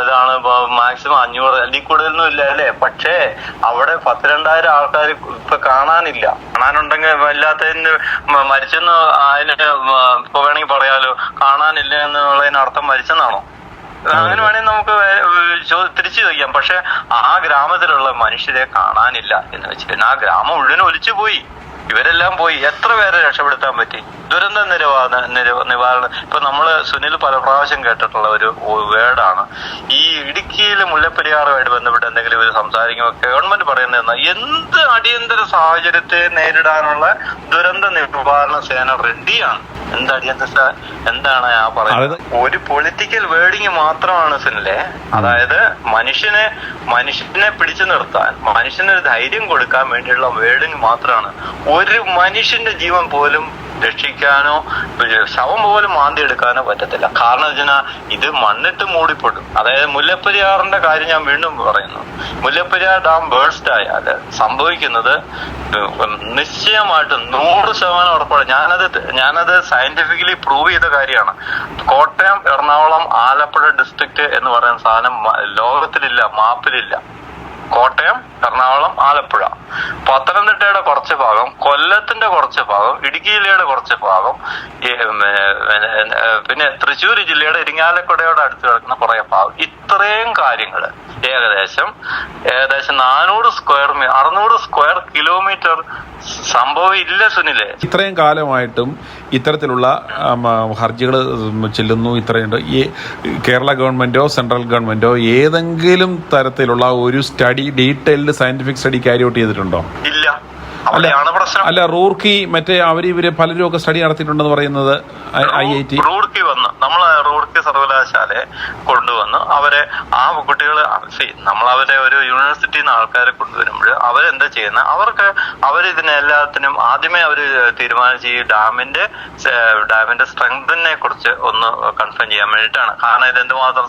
ഇതാണ് മാക്സിമം. 500 അതിൽ കൂടുതലൊന്നും ഇല്ല അല്ലേ? പക്ഷേ അവിടെ 12,000 ആൾക്കാർ ഇപ്പൊ കാണാനില്ല. കാണാനുണ്ടെങ്കിൽ ഇല്ലാത്തതിന് മരിച്ചെന്ന് അതിന് ഇപ്പൊ വേണമെങ്കിൽ പറയാലോ. കാണാനില്ല എന്നുള്ളതിന് അർത്ഥം മരിച്ചെന്നാണോ? അങ്ങനെ വേണമെങ്കിൽ നമുക്ക് തിരിച്ചു ചോദിക്കാം. പക്ഷെ ആ ഗ്രാമത്തിലുള്ള മനുഷ്യരെ കാണാനില്ല എന്ന് വെച്ചിട്ട് ആ ഗ്രാമം മുഴുവൻ ഒലിച്ചു പോയി. ഇവരെല്ലാം പോയി. എത്ര പേരെ രക്ഷപ്പെടുത്താൻ പറ്റി? ദുരന്ത നിവാരണം. ഇപ്പൊ നമ്മള് സുനിൽ പല പ്രാവശ്യം കേട്ടിട്ടുള്ള ഒരു വേർഡാണ് ഈ ഇടുക്കിയിലെ മുല്ലപ്പെരിയാറുമായിട്ട് ബന്ധപ്പെട്ട് എന്തെങ്കിലും ഇവർ സംസാരിക്കുമ്പോൾ ഗവൺമെന്റ് പറയുന്നത് എന്ത് അടിയന്തര സാഹചര്യത്തെ നേരിടാനുള്ള ദുരന്ത നിവാരണ സേന റെഡിയാണ്. എന്താണ് ആ പറയുന്നത്? ഒരു പൊളിറ്റിക്കൽ വേർഡിങ് മാത്രമാണ് സുനിലെ. അതായത് മനുഷ്യനെ പിടിച്ചു നിർത്താൻ, മനുഷ്യനൊരു ധൈര്യം കൊടുക്കാൻ വേണ്ടിയുള്ള വേർഡിങ് മാത്രമാണ്. ഒരു മനുഷ്യന്റെ ജീവൻ പോലും രക്ഷിക്കാനോ ശവം പോലും മാന്തി എടുക്കാനോ പറ്റത്തില്ല. കാരണം വെച്ചാൽ ഇത് മണ്ണിട്ട് മൂടിപ്പെടും. അതായത് മുല്ലപ്പെരിയാറിന്റെ കാര്യം ഞാൻ വീണ്ടും പറയുന്നു. മുല്ലപ്പെരിയാർ ഡാം ബേഴ്സ്റ്റ് ആയാല് സംഭവിക്കുന്നത് നിശ്ചയമായിട്ടും 100% ഉറപ്പാണ്. ഞാനത് സയന്റിഫിക്കലി പ്രൂവ് ചെയ്ത കാര്യമാണ്. കോട്ടയം, എറണാകുളം, ആലപ്പുഴ ഡിസ്ട്രിക്ട് എന്ന് പറയുന്ന സാധനം ലോകത്തിലില്ല, മാപ്പിലില്ല. കോട്ടയം, എറണാകുളം, ആലപ്പുഴ, പത്തനംതിട്ടയുടെ കുറച്ച് ഭാഗം, കൊല്ലത്തിന്റെ കുറച്ച് ഭാഗം, ഇടുക്കി ജില്ലയുടെ കുറച്ച് ഭാഗം, പിന്നെ തൃശ്ശൂർ ജില്ലയുടെ ഇരിങ്ങാലക്കുടയോട് അടുത്ത് കിടക്കുന്ന കുറെ ഭാഗം. ഇത്രയും കാര്യങ്ങൾ ഏകദേശം 600 സ്ക്വയർ കിലോമീറ്റർ സംഭവം ഇല്ല സുനിലെ. ഇത്രയും കാലമായിട്ടും ഇത്തരത്തിലുള്ള ഹർജികൾ ചെല്ലുന്നു. ഇത്രയുണ്ട്. ഈ കേരള ഗവൺമെന്റോ സെൻട്രൽ ഗവൺമെന്റോ ഏതെങ്കിലും തരത്തിലുള്ള ഒരു detailed scientific study carry out ചെയ്തിട്ടുണ്ടോ? ഇല്ല. അല്ല, റൂർക്കി മറ്റേ ഇവര് പലരും ഒക്കെ സ്റ്റഡി നടത്തിയിട്ടുണ്ടെന്ന് പറയുന്നത്. IIT റൂർക്കി വന്ന് റൂർക്കി സർവകലാശാലയെ കൊണ്ടുവന്ന് അവരെ ആ കുട്ടികള് അവരെ ഒരു യൂണിവേഴ്സിറ്റിയിൽ നിന്ന് ആൾക്കാരെ കൊണ്ടുവരുമ്പോൾ അവരെന്താ ചെയ്യുന്നത്? അവരിതിനെല്ലാത്തിനും ആദ്യമേ അവര് തീരുമാനിച്ച് ഈ ഡാമിന്റെ സ്ട്രെങ്തിനെ കുറിച്ച് ഒന്ന് കൺഫേം ചെയ്യാൻ വേണ്ടിയിട്ടാണ്. കാരണം ഇത് എന്തുമാത്രം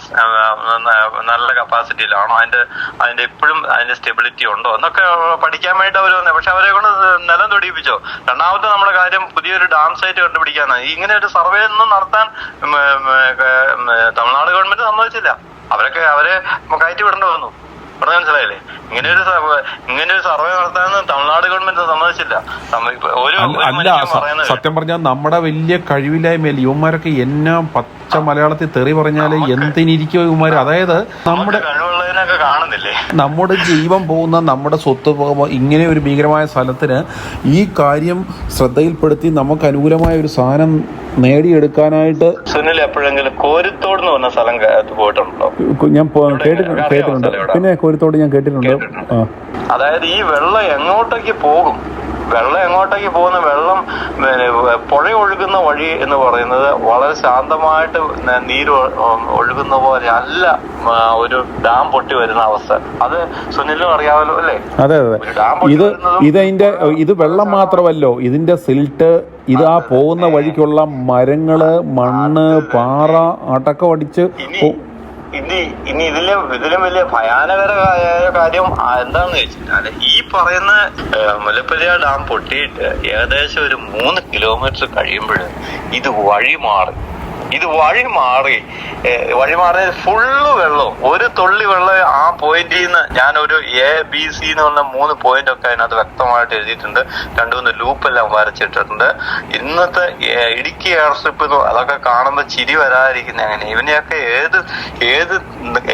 നല്ല കപ്പാസിറ്റിയിലാണോ, അതിന്റെ ഇപ്പോഴും അതിന്റെ സ്റ്റെബിലിറ്റി ഉണ്ടോ എന്നൊക്കെ പഠിക്കാൻ വേണ്ടി അവർ വന്നത്. പക്ഷെ അവരെ കൊണ്ട് നിലം തൊടിയിപ്പിച്ചോ. രണ്ടാമത്തെ നമ്മുടെ കാര്യം പുതിയൊരു ഡാം സൈറ്റ് കണ്ടുപിടിക്കാനാണ്. ഇങ്ങനെ ഒരു സർവേ ഒന്നും നടത്താൻ തമിഴ്നാട് ഗവൺമെന്റ് സമ്മതിച്ചില്ല. അവരെ കയറ്റി വിടേണ്ടി വന്നു. പറഞ്ഞ മനസ്സിലായില്ലേ? ഇങ്ങനെ ഒരു സർവേ നടത്താൻ തമിഴ്നാട് ഗവൺമെന്റ് സമ്മതിച്ചില്ല. സത്യം പറഞ്ഞാൽ നമ്മുടെ വലിയ കഴിവില്ലായ്മയിൽ ഇവന്മാരൊക്കെ എന്നാ പച്ച മലയാളത്തിൽ തെറി പറഞ്ഞാല് എന്തിനിരിക്കോ ഇവന്മാര്. അതായത് നമ്മുടെ കഴിവുള്ളതിനൊക്കെ കാണുന്നില്ലേ? നമ്മുടെ ജീവൻ പോകുന്ന, നമ്മുടെ സ്വത്ത് പോകുമ്പോൾ ഇങ്ങനെ ഒരു ഭീകരമായ സ്ഥലത്തിന് ഈ കാര്യം ശ്രദ്ധയിൽപ്പെടുത്തി നമുക്ക് അനുകൂലമായ ഒരു സാധനം നേടിയെടുക്കാനായിട്ട്. സുനിൽ എപ്പോഴെങ്കിലും കോരിത്തോട് എന്ന് പറഞ്ഞ സ്ഥലം പോയിട്ടുണ്ടോ? ഞാൻ കേട്ടിട്ടുണ്ട്. പിന്നെ കോരിത്തോട് ഞാൻ കേട്ടിട്ടുണ്ട്. അതായത് ഈ വെള്ളം എങ്ങോട്ടേക്ക് പോകും, വെള്ളം എങ്ങോട്ടേക്ക് പോകുന്ന വെള്ളം പുഴ ഒഴുകുന്ന വഴി എന്ന് പറയുന്നത് വളരെ ശാന്തമായിട്ട് നീര് ഒഴുകുന്ന പോലെ അല്ല ഒരു ഡാം പൊട്ടി വരുന്ന അവസ്ഥ. അത് സുനിലും അറിയാമല്ലോ അല്ലേ? അതെ അതെ. ഇത് വെള്ളം മാത്രമല്ലോ, ഇതിന്റെ സിൽട്ട്, ഇത് ആ പോകുന്ന വഴിക്കുള്ള മരങ്ങള്, മണ്ണ്, പാറ അടക്കം അടിച്ച്. ഇനി ഇതിലും വലിയ ഭയാനകരമായ കാര്യം എന്താണെന്ന് വെച്ചാൽ, ഈ പറയുന്ന മുല്ലപ്പെരിയാർ ഡാം പൊട്ടിയിട്ട് ഏകദേശം ഒരു 3 കിലോമീറ്റർ കഴിയുമ്പോൾ ഇത് വഴി മാറി ഫുള്ള് വെള്ളം, ഒരു തുള്ളി വെള്ളം ആ പോയിന്റിൽ നിന്ന്. ഞാനൊരു ABC എന്ന് പറഞ്ഞ 3 പോയിന്റ് ഒക്കെ അതിനകത്ത് വ്യക്തമായിട്ട് എഴുതിയിട്ടുണ്ട്. 2-3 ലൂപ്പെല്ലാം വരച്ചിട്ടുണ്ട്. ഇന്നത്തെ ഇടുക്കി എയർ സ്ട്രിപ്പ് അതൊക്കെ കാണുമ്പോൾ ചിരി വരാതിരിക്കുന്നത് എങ്ങനെ? ഇവനെയൊക്കെ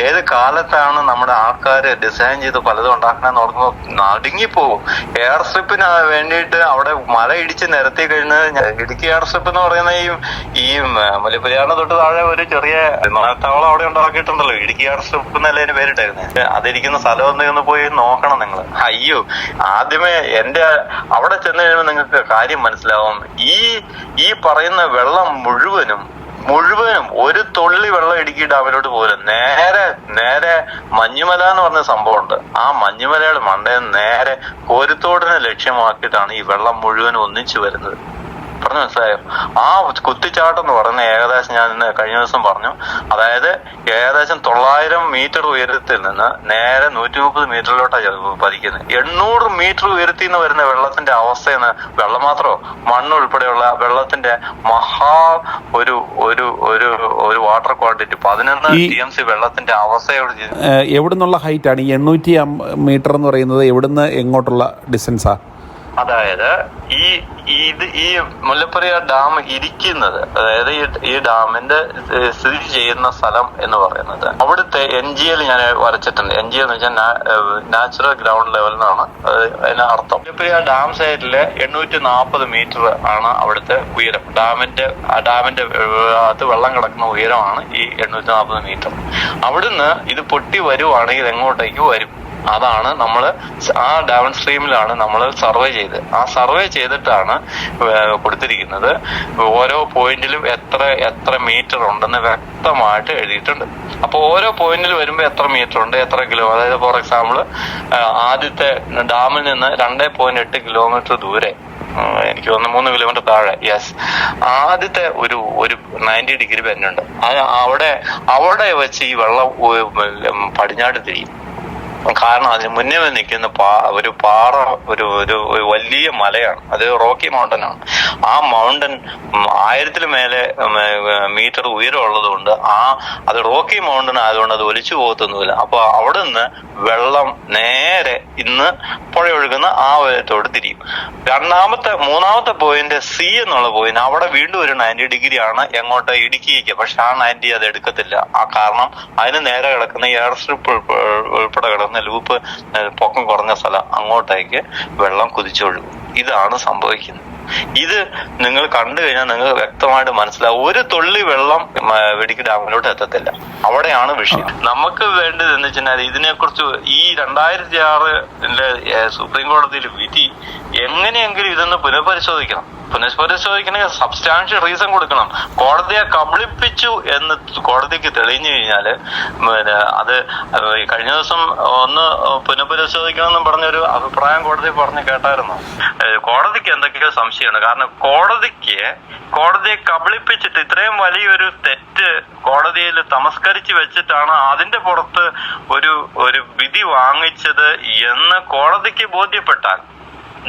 ഏത് കാലത്താണ് നമ്മുടെ ആൾക്കാർ ഡിസൈൻ ചെയ്ത് പലതും ഉണ്ടാക്കണമെന്ന് ഓർക്കുമ്പോൾ നടുങ്ങിപ്പോകും. എയർ സ്ട്രിപ്പിന് വേണ്ടിയിട്ട് അവിടെ മല ഇടിച്ച് നിരത്തി കഴിഞ്ഞ് ഇടുക്കി എയർ സ്ട്രിപ്പ് എന്ന് പറയുന്ന ഈ മുല്ലപ്പെരിയാറിന് തൊട്ട് താഴെ ഒരു ചെറിയ വിമാനത്താവളം അവിടെ ഉണ്ടാക്കിയിട്ടുണ്ടല്ലോ, ഇടുക്കി എയർ സ്ട്രിപ്പ് എന്നല്ലേ അതിന് പേരിട്ടായിരുന്നത്. അതിരിക്കുന്ന സ്ഥലം ഒന്ന് പോയി നോക്കണം നിങ്ങൾ. അയ്യോ, ആദ്യമേ അവിടെ ചെന്ന് കഴിയുമ്പോൾ നിങ്ങൾക്ക് കാര്യം മനസ്സിലാവും. ഈ പറയുന്ന വെള്ളം മുഴുവനും ഒരു തുള്ളി വെള്ളം ഇടുക്കി ഡാമിലോട്ട് പോലും നേരെ മഞ്ഞുമല എന്ന് പറഞ്ഞ സംഭവമുണ്ട്. ആ മഞ്ഞുമലയുടെ മണ്ടയിൽ നേരെ കോരിത്തോടിനെ ലക്ഷ്യമാക്കിയിട്ടാണ് ഈ വെള്ളം മുഴുവനും ഒന്നിച്ചു വരുന്നത്. പറഞ്ഞു മനസ്സിലായോ? ആ കുത്തിച്ചാട്ടം എന്ന് പറയുന്ന ഏകദേശം ഞാൻ ഇന്ന് കഴിഞ്ഞ ദിവസം പറഞ്ഞു, അതായത് ഏകദേശം 900 മീറ്റർ ഉയരത്തിൽ നിന്ന് നേരെ 130 മീറ്ററിലോട്ടാണ് പതിക്കുന്നത്. 800 മീറ്റർ ഉയരത്തിൽ നിന്ന് വരുന്ന വെള്ളത്തിന്റെ അവസ്ഥയെന്ന്, വെള്ളം മാത്രമോ മണ്ണ് ഉൾപ്പെടെയുള്ള വെള്ളത്തിന്റെ ഒരു വാട്ടർ ക്വാണ്ടിറ്റി 11 TMC വെള്ളത്തിന്റെ അവസ്ഥയോട് എവിടുന്നുള്ള ഹൈറ്റ് ആണ് ഈ 800 മീറ്റർ എന്ന് പറയുന്നത്? എവിടുന്ന് എങ്ങോട്ടുള്ള ഡിസ്റ്റൻസാ? അതായത് ഈ മുല്ലപ്പെരിയാർ ഡാം ഇരിക്കുന്നത്, അതായത് ഈ ഡാമിന്റെ സ്ഥിതി ചെയ്യുന്ന സ്ഥലം എന്ന് പറയുന്നത് അവിടുത്തെ NGL ഞാൻ വരച്ചിട്ടുണ്ട്. NGL എന്ന് വെച്ചാൽ നാച്ചുറൽ ഗ്രൗണ്ട് ലെവൽ എന്നാണ് അതിന് അർത്ഥം. മുല്ലപ്പെരിയാർ ഡാം സൈഡില് 840 മീറ്റർ ആണ് അവിടുത്തെ ഉയരം. ഡാമിന്റെ അത് വെള്ളം കിടക്കുന്ന ഉയരമാണ് ഈ 840 മീറ്റർ. അവിടുന്ന് ഇത് പൊട്ടി വരുവാണെങ്കിൽ എങ്ങോട്ടേക്ക് വരും? അതാണ് നമ്മൾ ആ ഡൗൺ സ്ട്രീമിലാണ് നമ്മൾ സർവേ ചെയ്ത്. ആ സർവേ ചെയ്തിട്ടാണ് കൊടുത്തിരിക്കുന്നത്. ഓരോ പോയിന്റിലും എത്ര മീറ്റർ ഉണ്ടെന്ന് വ്യക്തമായിട്ട് എഴുതിയിട്ടുണ്ട്. അപ്പോൾ ഓരോ പോയിന്റിൽ വരുമ്പോൾ എത്ര മീറ്റർ ഉണ്ട്, എത്ര കിലോ, അതായത് ഫോർ എക്സാമ്പിൾ ആദ്യത്തെ ഡാമിൽ നിന്ന് 2.8 കിലോമീറ്റർ ദൂരെ, എനിക്ക് തോന്നുന്നു 3 കിലോമീറ്റർ താഴെ, യെസ്, ആദ്യത്തെ ഒരു 90 ഡിഗ്രി ബെൻഡുണ്ട്. അവിടെ വെച്ച് ഈ വെള്ളം പടിഞ്ഞാട്ട് തിരിയും. കാരണം അതിന് മുന്നേ നിൽക്കുന്ന ഒരു പാറ, ഒരു വലിയ മലയാണ്, അത് റോക്കി മൗണ്ടൻ ആണ്. ആ മൗണ്ടൻ 1000 മേലെ മീറ്റർ ഉയരം ഉള്ളതുകൊണ്ട് അത് റോക്കി മൗണ്ടൻ ആയതുകൊണ്ട് അത് ഒലിച്ചു പോകത്തൊന്നുമില്ല. അപ്പൊ അവിടെ നിന്ന് വെള്ളം നേരെ ഇന്ന് പുഴ ഒഴുകുന്ന ആ ഉയരത്തോട് തിരിയും. മൂന്നാമത്തെ പോയിന്റ് C എന്നുള്ള പോയിന്റ്, അവിടെ വീണ്ടും ഒരു 90 ഡിഗ്രി ആണ് എങ്ങോട്ട് ഇടുക്കിയേക്ക്. പക്ഷെ ആ 90 അത് എടുക്കത്തില്ല. ആ കാരണം അതിന് നേരെ കിടക്കുന്ന എയർ സ്ട്രിപ്പ് ഉൾപ്പെടെ കിടക്കുന്ന ലൂപ്പ്, പൊക്കം കുറഞ്ഞ സ്ഥലം, അങ്ങോട്ടേക്ക് വെള്ളം കുതിച്ചൊഴുകും. ഇതാണ് സംഭവിക്കുന്നത്. ഇത് നിങ്ങൾ കണ്ടു കഴിഞ്ഞാൽ നിങ്ങൾക്ക് വ്യക്തമായിട്ട് മനസ്സിലാവും. ഒരു തുള്ളി വെള്ളം ഇടുക്കി ഡാമിലോട്ട് എത്തത്തില്ല. അവിടെയാണ് വിഷയം. നമുക്ക് വേണ്ടത് എന്ന് വെച്ചാൽ ഇതിനെക്കുറിച്ച് ഈ 2006 സുപ്രീം കോടതിയിൽ വിധി എങ്ങനെയെങ്കിലും ഇതൊന്ന് പുനഃപരിശോധിക്കണമെങ്കിൽ സബ്സ്റ്റാൻഷ്യൽ റീസൺ കൊടുക്കണം. കോടതിയെ കബളിപ്പിച്ചു എന്ന് കോടതിക്ക് തെളിഞ്ഞു കഴിഞ്ഞാല് അത് കഴിഞ്ഞ ദിവസം ഒന്ന് പുനഃപരിശോധിക്കണമെന്നും പറഞ്ഞൊരു അഭിപ്രായം കോടതി പറഞ്ഞു കേട്ടായിരുന്നു. കോടതിക്ക് എന്തൊക്കെയോ സംശയമാണ്. കാരണം കോടതിയെ കബളിപ്പിച്ചിട്ട് ഇത്രയും വലിയൊരു തെറ്റ് കോടതിയിൽ തമസ്കരിച്ച് വെച്ചിട്ടാണ് അതിന്റെ പുറത്ത് ഒരു വിധി വാങ്ങിച്ചത് എന്ന് കോടതിക്ക് ബോധ്യപ്പെട്ടാൽ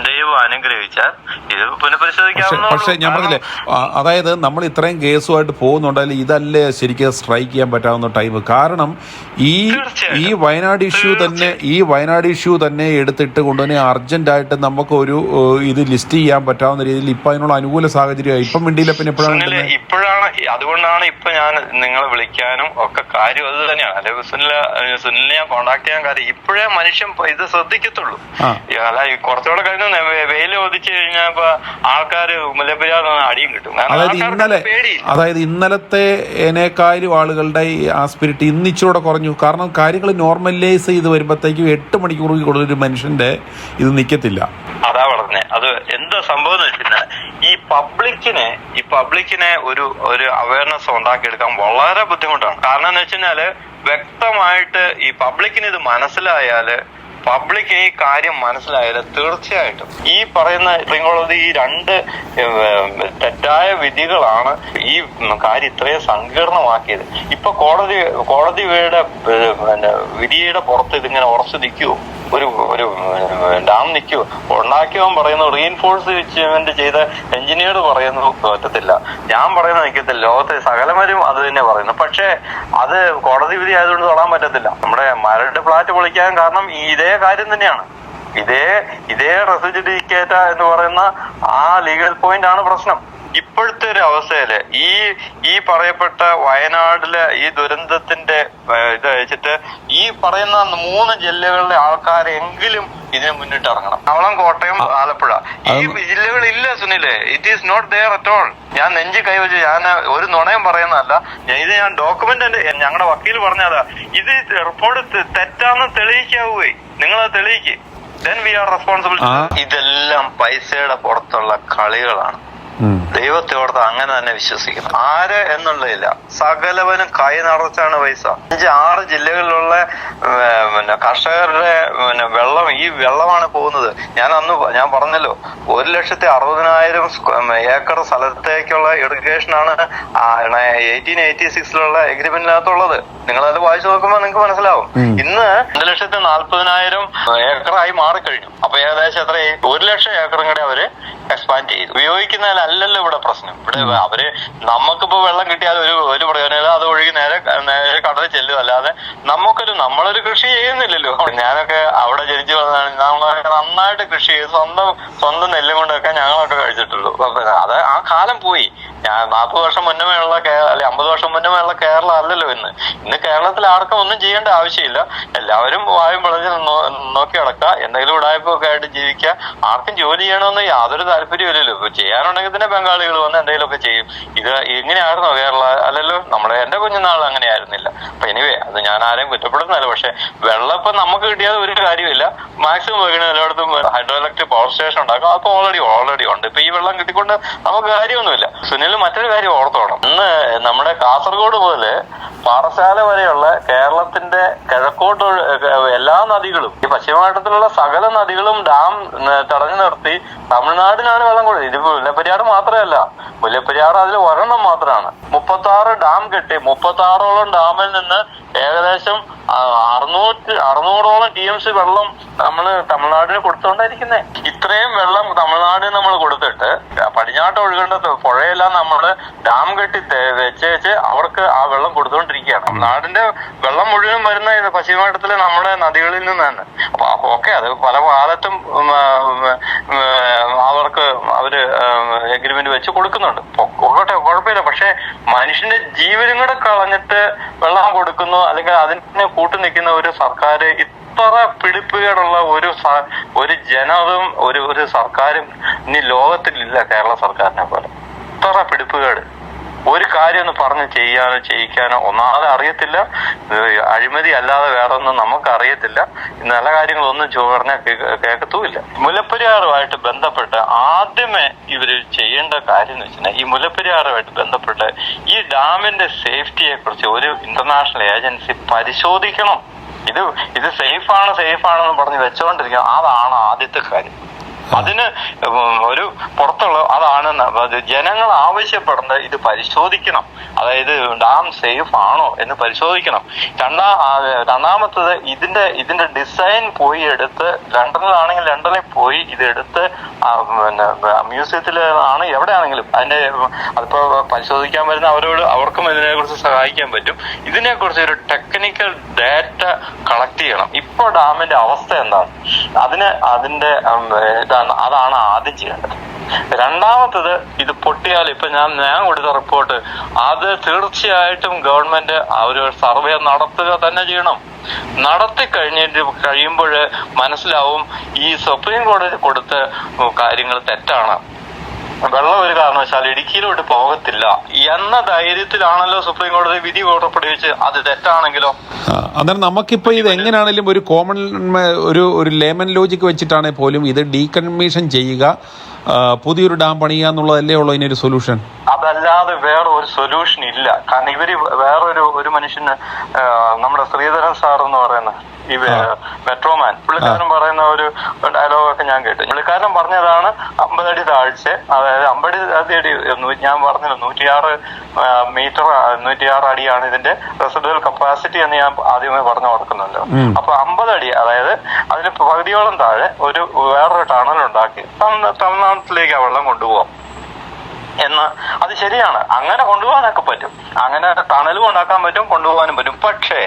ദൈവം അനുഗ്രഹിച്ചാൽ ഇത് പുനഃപരിശോധിക്കാവുന്ന. പക്ഷെ ഞാൻ പറഞ്ഞില്ലേ, അതായത് നമ്മൾ ഇത്രയും കേസുമായിട്ട് പോകുന്നുണ്ടെങ്കിൽ ഇതല്ലേ ശരിക്കും സ്ട്രൈക്ക് ചെയ്യാൻ പറ്റാവുന്ന ടൈം. കാരണം ഈ വയനാട് ഇഷ്യൂ തന്നെ എടുത്തിട്ട് കൊണ്ടുതന്നെ അർജന്റായിട്ട് നമുക്ക് ഒരു ഇത് ലിസ്റ്റ് ചെയ്യാൻ പറ്റാവുന്ന രീതിയിൽ ഇപ്പൊ അതിനുള്ള അനുകൂല സാഹചര്യമായി. ഇപ്പം മിണ്ടിയില്ല, പിന്നെ ഇപ്പോഴാണ്. അതുകൊണ്ടാണ് ഇപ്പൊ ഞാൻ നിങ്ങളെ വിളിക്കാനും ഒക്കെ കാര്യം അത് തന്നെയാണ്. അല്ലെങ്കിൽ സുനിലിനെ ഞാൻ കോണ്ടാക്ട് ചെയ്യാൻ കാര്യം ഇപ്പോഴേ മനുഷ്യൻ ഇത് ശ്രദ്ധിക്കത്തുള്ളൂ. അല്ല കുറച്ചുകൂടെ കഴിഞ്ഞ വെയിൽ ഒതിച്ചു കഴിഞ്ഞാൽ ഇപ്പൊ ആൾക്കാര് മുല്ലപ്പെരിയാർ അടിയും കിട്ടും. അതായത് ഇന്നലത്തേനേക്കാളും ആളുകളുടെ ആ സ്പിരിറ്റ് ഇന്നിച്ചൂടെ കുറഞ്ഞു. കാരണം കാര്യങ്ങൾ നോർമലൈസ് ചെയ്ത് വരുമ്പോഴത്തേക്കും 8 മണിക്കൂർ കൂടുതൽ ഒരു മനുഷ്യന്റെ ഇത് നിൽക്കത്തില്ല. അതാ പറഞ്ഞേ. അത് എന്താ സംഭവം എന്ന് വെച്ചാൽ ഈ പബ്ലിക്കിനെ ഒരു അവയർനെസ് ഉണ്ടാക്കിയെടുക്കാൻ വളരെ ബുദ്ധിമുട്ടാണ്. കാരണം എന്ന് വെച്ചാല് വ്യക്തമായിട്ട് ഈ പബ്ലിക്കിന് ഇത് മനസ്സിലായാല്, പബ്ലിക്കിന് ഈ കാര്യം മനസ്സിലായാലും തീർച്ചയായിട്ടും ഈ പറയുന്ന സുപ്രീം കോടതി ഈ 2 തെറ്റായ വിധികളാണ് ഈ കാര്യം ഇത്രയും സങ്കീർണമാക്കിയത്. ഇപ്പൊ കോടതിയുടെ വിധിയുടെ പുറത്ത് ഇതിങ്ങനെ ഉറച്ചു നിൽക്കുവോ? ഒരു ഡാം നിൽക്കുവോ? ഉണ്ടാക്കിയവൻ പറയുന്നു, റീഇൻഫോഴ്സ്മെന്റ് ചെയ്ത എഞ്ചിനീയർ പറയുന്നു പറ്റത്തില്ല, ഞാൻ പറയുന്നത് നിൽക്കത്തില്ല. ലോകത്തെ സകലവരും അത് തന്നെ പറയുന്നു. പക്ഷെ അത് കോടതി വിധി ആയതുകൊണ്ട് തൊടാൻ പറ്റത്തില്ല. നമ്മുടെ മരട് ഫ്ലാറ്റ് പൊളിക്കാൻ കാരണം ഇതേ കാര്യം തന്നെയാണ്. ഇതേ റെസിഡൻസിയേറ്റ എന്ന് പറയുന്ന ആ ലീഗൽ പോയിന്റ് ആണ് പ്രശ്നം. ഇപ്പോഴത്തെ ഒരു അവസ്ഥയില് ഈ പറയപ്പെട്ട വയനാട്ടിലെ ഈ ദുരന്തത്തിന്റെ ഇത് വെച്ചിട്ട് ഈ പറയുന്ന 3 ജില്ലകളിലെ ആൾക്കാരെങ്കിലും ഇതിന് മുന്നിട്ടിറങ്ങണം. എറണാകുളം, കോട്ടയം, ആലപ്പുഴ ഈ ജില്ലകളില്ല സുനിലെ. It is not there at all. ഞാൻ നെഞ്ചി കൈവച്ച് ഞാൻ ഒരു നുണയും പറയുന്നതല്ല. ഇത് ഞാൻ ഡോക്യുമെന്റ് ഞങ്ങളുടെ വക്കീൽ പറഞ്ഞതാ. ഇത് റിപ്പോർട്ട് തെറ്റാന്ന് തെളിയിക്കാവേ. നിങ്ങളത് തെളിയിക്ക്. Then we are responsible. ഇതെല്ലാം പൈസയുടെ പുറത്തുള്ള കളികളാണ്. ദൈവത്തോടത്ത് അങ്ങനെ തന്നെ വിശ്വസിക്കണം. ആര് എന്നുള്ളതില്ല, സകലവനും കൈ നിറച്ചാണ് പൈസ. 5-6 ജില്ലകളിലുള്ള കർഷകരുടെ വെള്ളം, ഈ വെള്ളമാണ് പോകുന്നത്. ഞാൻ പറഞ്ഞല്ലോ, 1,60,000 ഏക്കർ സ്ഥലത്തേക്കുള്ള ഇറിഗേഷനാണ് 1886 എഗ്രിമെന്റിനകത്തുള്ളത്. നിങ്ങളത് വായിച്ചു നോക്കുമ്പോൾ നിങ്ങൾക്ക് മനസ്സിലാവും. ഇന്ന് 2,40,000 ഏക്കറായി മാറിക്കഴിഞ്ഞു. അപ്പൊ ഏകദേശം എത്രയായി? 1,00,000 ഏക്കറും കൂടെ അവര് എക്സ്പാൻഡ് ചെയ്തു. ഉപയോഗിക്കുന്നതിലല്ലല്ലോ ഇവിടെ പ്രശ്നം. ഇവിടെ നമുക്കിപ്പോ വെള്ളം കിട്ടിയാൽ ഒരു പ്രയോജനമില്ല. അത് ഒഴുകി നേരെ കടലിൽ ചെല്ലും. അല്ലാതെ നമ്മളൊരു കൃഷി ചെയ്യുന്നില്ലല്ലോ. ഞാനൊക്കെ അവിടെ ജനിച്ചു വന്നതാണ്. നമ്മളൊക്കെ നന്നായിട്ട് കൃഷി ചെയ്ത് സ്വന്തം നെല്ലും കൊണ്ടൊക്കെ ഞങ്ങളൊക്കെ കഴിച്ചിട്ടുള്ളൂ. അത് ആ കാലം പോയി. 40 വർഷം മുന്നേ ഉള്ള അല്ലെ 50 വർഷം മുന്നേ ഉള്ള കേരളം അല്ലല്ലോ ഇന്ന് കേരളത്തിൽ ആർക്കും ഒന്നും ചെയ്യേണ്ട ആവശ്യമില്ല. എല്ലാവരും വായും വിളഞ്ഞ് നോക്കി നടക്കുക, എന്തെങ്കിലും ഉടായ്പൊക്കെ ആയിട്ട് ജീവിക്കുക. ആർക്കും ജോലി ചെയ്യണമെന്ന് യാതൊരു താല്പര്യമില്ലല്ലോ. ഇപ്പൊ ചെയ്യാനുണ്ടെങ്കിൽ തന്നെ ബംഗാളികൾ വന്ന് എന്തെങ്കിലുമൊക്കെ ചെയ്യും. ഇത് ഇങ്ങനെയായിരുന്നോ കേരള? അല്ലല്ലോ. എന്റെ കുഞ്ഞുനാൾ അങ്ങനെ ആയിരുന്നില്ല. അപ്പൊ എനിവേ, അത് ഞാൻ ആരെയും കുറ്റപ്പെടുന്നതല്ല. പക്ഷെ വെള്ളം ഇപ്പൊ നമുക്ക് കിട്ടിയാൽ ഒരു കാര്യമില്ല. മാക്സിമം വയ്ക്കണ എല്ലായിടത്തും ഹൈഡ്രോ ഇലക്ട്രിക് പവർ സ്റ്റേഷൻ ഉണ്ടാക്കും. അപ്പൊ ഓൾറെഡി ഉണ്ട്. ഇപ്പൊ ഈ വെള്ളം കിട്ടിക്കൊണ്ട് നമുക്ക് കാര്യമൊന്നുമില്ല. സുനിൽ മറ്റൊരു കാര്യം ഓർത്തോണം. ഇന്ന് നമ്മുടെ കാസർഗോഡ് മുതല് പാറശാല വരെയുള്ള കേരളത്തിന്റെ കിഴക്കോട്ട് എല്ലാ നദികളും, ഈ പശ്ചിമഘട്ടത്തിലുള്ള സകല നദികളും ഡാം തടഞ്ഞു നിർത്തി തമിഴ്നാടിനാണ് വെള്ളം കൊടുത്തത്. ഇത് മുല്ലപ്പെരിയാർ മാത്രമല്ല, മുല്ലപ്പെരിയാർ അതിൽ ഒരെണ്ണം മാത്രമാണ്. 36 ഡാം കെട്ടി 36ഓളം ഡാമിൽ നിന്ന് ഏകദേശം 600ഓളം TMC വെള്ളം നമ്മള് തമിഴ്നാടിന് കൊടുത്തോണ്ടായിരിക്കുന്നേ. ഇത്രയും വെള്ളം തമിഴ്നാടിന് നമ്മൾ കൊടുത്തിട്ട് പടിഞ്ഞാട്ട് ഒഴുകേണ്ട പുഴയെല്ലാം നമ്മള് ഡാം കെട്ടി വെച്ച് അവർക്ക് ആ വെള്ളം കൊടുത്തോണ്ടിരിക്കുകയാണ്. തമിഴ്നാടിന്റെ വെള്ളം മുഴുവൻ വരുന്ന പശ്ചിമഘട്ടത്തിലെ നമ്മുടെ നദികളിൽ നിന്ന് തന്നെ. അപ്പൊ ഓക്കെ, അത് പല കാലത്തും അവര് എഗ്രിമെന്റ് വെച്ച് കൊടുക്കുന്നുണ്ട്. ഒക്കട്ടെ, കുഴപ്പമില്ല. പക്ഷെ മനുഷ്യന്റെ ജീവനും കൂടെ കളഞ്ഞിട്ട് വെള്ളം കൊടുക്കുന്നു, അല്ലെങ്കിൽ അതിനെ കൂട്ടു നിൽക്കുന്ന ഒരു സർക്കാർ, ഇത്ര പിടിപ്പുകേടുള്ള ഒരു ജനവും ഒരു സർക്കാരും ഇനി ലോകത്തിലില്ല കേരള സർക്കാരിനെ പോലെ. ഇത്ര പിടിപ്പുകേട്. ഒരു കാര്യം ഒന്ന് പറഞ്ഞ് ചെയ്യിക്കാനോ ഒന്നാമത് അറിയത്തില്ല. അഴിമതി അല്ലാതെ വേറെ ഒന്നും നമുക്ക് അറിയത്തില്ല. നല്ല കാര്യങ്ങളൊന്നും പറഞ്ഞാൽ കേൾക്കത്തുമില്ല. മുല്ലപ്പെരിയാറുമായിട്ട് ബന്ധപ്പെട്ട് ആദ്യമേ ഇവര് ചെയ്യേണ്ട കാര്യം എന്ന് വെച്ചാൽ, ഈ മുല്ലപ്പെരിയാറുമായിട്ട് ബന്ധപ്പെട്ട് ഈ ഡാമിന്റെ സേഫ്റ്റിയെ കുറിച്ച് ഒരു ഇന്റർനാഷണൽ ഏജൻസി പരിശോധിക്കണം. ഇത് സേഫാണെന്ന് പറഞ്ഞ് വെച്ചോണ്ടിരിക്കണം. അതാണ് ആദ്യത്തെ കാര്യം. അതിന് ഒരു പുറത്തുള്ള അതാണ് ജനങ്ങൾ ആവശ്യപ്പെടുന്നത്. ഇത് പരിശോധിക്കണം, അതായത് ഡാം സേഫ് ആണോ എന്ന് പരിശോധിക്കണം. രണ്ടാമത്തത് ഇതിന്റെ ഡിസൈൻ പോയി എടുത്ത് ലണ്ടനിലാണെങ്കിൽ ലണ്ടനിൽ പോയി ഇതെടുത്ത് മ്യൂസിയത്തിലാണ് എവിടെയാണെങ്കിലും അതിപ്പോ പരിശോധിക്കാൻ വരുന്ന അവർക്കും ഇതിനെക്കുറിച്ച് സഹായിക്കാൻ പറ്റും. ഇതിനെക്കുറിച്ച് ഒരു ടെക്നിക്കൽ ഡാറ്റ കളക്ട് ചെയ്യണം. ഇപ്പൊ ഡാമിന്റെ അവസ്ഥ എന്താണ്, അതാണ് ആദ്യം ചെയ്യേണ്ടത്. രണ്ടാമത്തത്, ഇത് പൊട്ടിയാൽ ഇപ്പൊ ഞാൻ കൊടുത്ത റിപ്പോർട്ട് അത് തീർച്ചയായിട്ടും ഗവൺമെന്റ് ഒരു സർവേ നടത്തുക തന്നെ ചെയ്യണം. നടത്തി കഴിയുമ്പോൾ മനസ്സിലാവും ഈ സുപ്രീം കോടതി കൊടുത്ത കാര്യങ്ങൾ തെറ്റാണ്, വെള്ളം ഒരു കാരണവശാൽ ഇടുക്കിയിലോട്ട് പോകത്തില്ല എന്ന ധൈര്യത്തിലാണല്ലോ സുപ്രീം കോടതി വിധി പുറപ്പെടുവിച്ച്. അത് തെറ്റാണെങ്കിലോ? അന്നേരം നമുക്കിപ്പോ ഇത് എങ്ങനെയാണെങ്കിലും ഒരു കോമൺ ഒരു ലേമൻ ലോജിക്ക് വെച്ചിട്ടാണെങ്കിൽ പോലും ഇത് ഡീകൺമീഷൻ ചെയ്യുക, പുതിയൊരു ഡാം പണിയുക എന്നുള്ളതല്ലേ ഉള്ളൂ ഇതിനൊരു സൊല്യൂഷൻ. അതല്ലാതെ വേറെ ഒരു സൊല്യൂഷൻ ഇല്ല. കാരണം ഇവര് ഒരു മനുഷ്യന് നമ്മുടെ ശ്രീധരൻ സാർ എന്ന് പറയുന്ന ഈ മെട്രോമാൻ പുള്ളിക്കാരൻ പറയുന്ന ഒരു ഡയലോഗൊക്കെ ഞാൻ കേട്ടു. പുള്ളിക്കാരൻ പറഞ്ഞതാണ് 50 അടി താഴ്ച, അതായത് 50 അടി ഞാൻ പറഞ്ഞല്ലോ 106 അടിയാണ് ഇതിന്റെ റെസിഡുവൽ കപ്പാസിറ്റി എന്ന് ഞാൻ ആദ്യമേ പറഞ്ഞു ഓർക്കുന്നുണ്ടല്ലോ. അപ്പൊ 50 അടി, അതായത് അതിന് പകുതിയോളം താഴെ വേറൊരു ടണൽ ഉണ്ടാക്കി തമിഴ്നാട്ടിലേക്ക് ആ വെള്ളം കൊണ്ടുപോകാം എന്ന്. അത് ശരിയാണ്, അങ്ങനെ കൊണ്ടുപോകാനൊക്കെ പറ്റും, അങ്ങനെ ടണലും ഉണ്ടാക്കാൻ പറ്റും, കൊണ്ടുപോകാനും പറ്റും. പക്ഷേ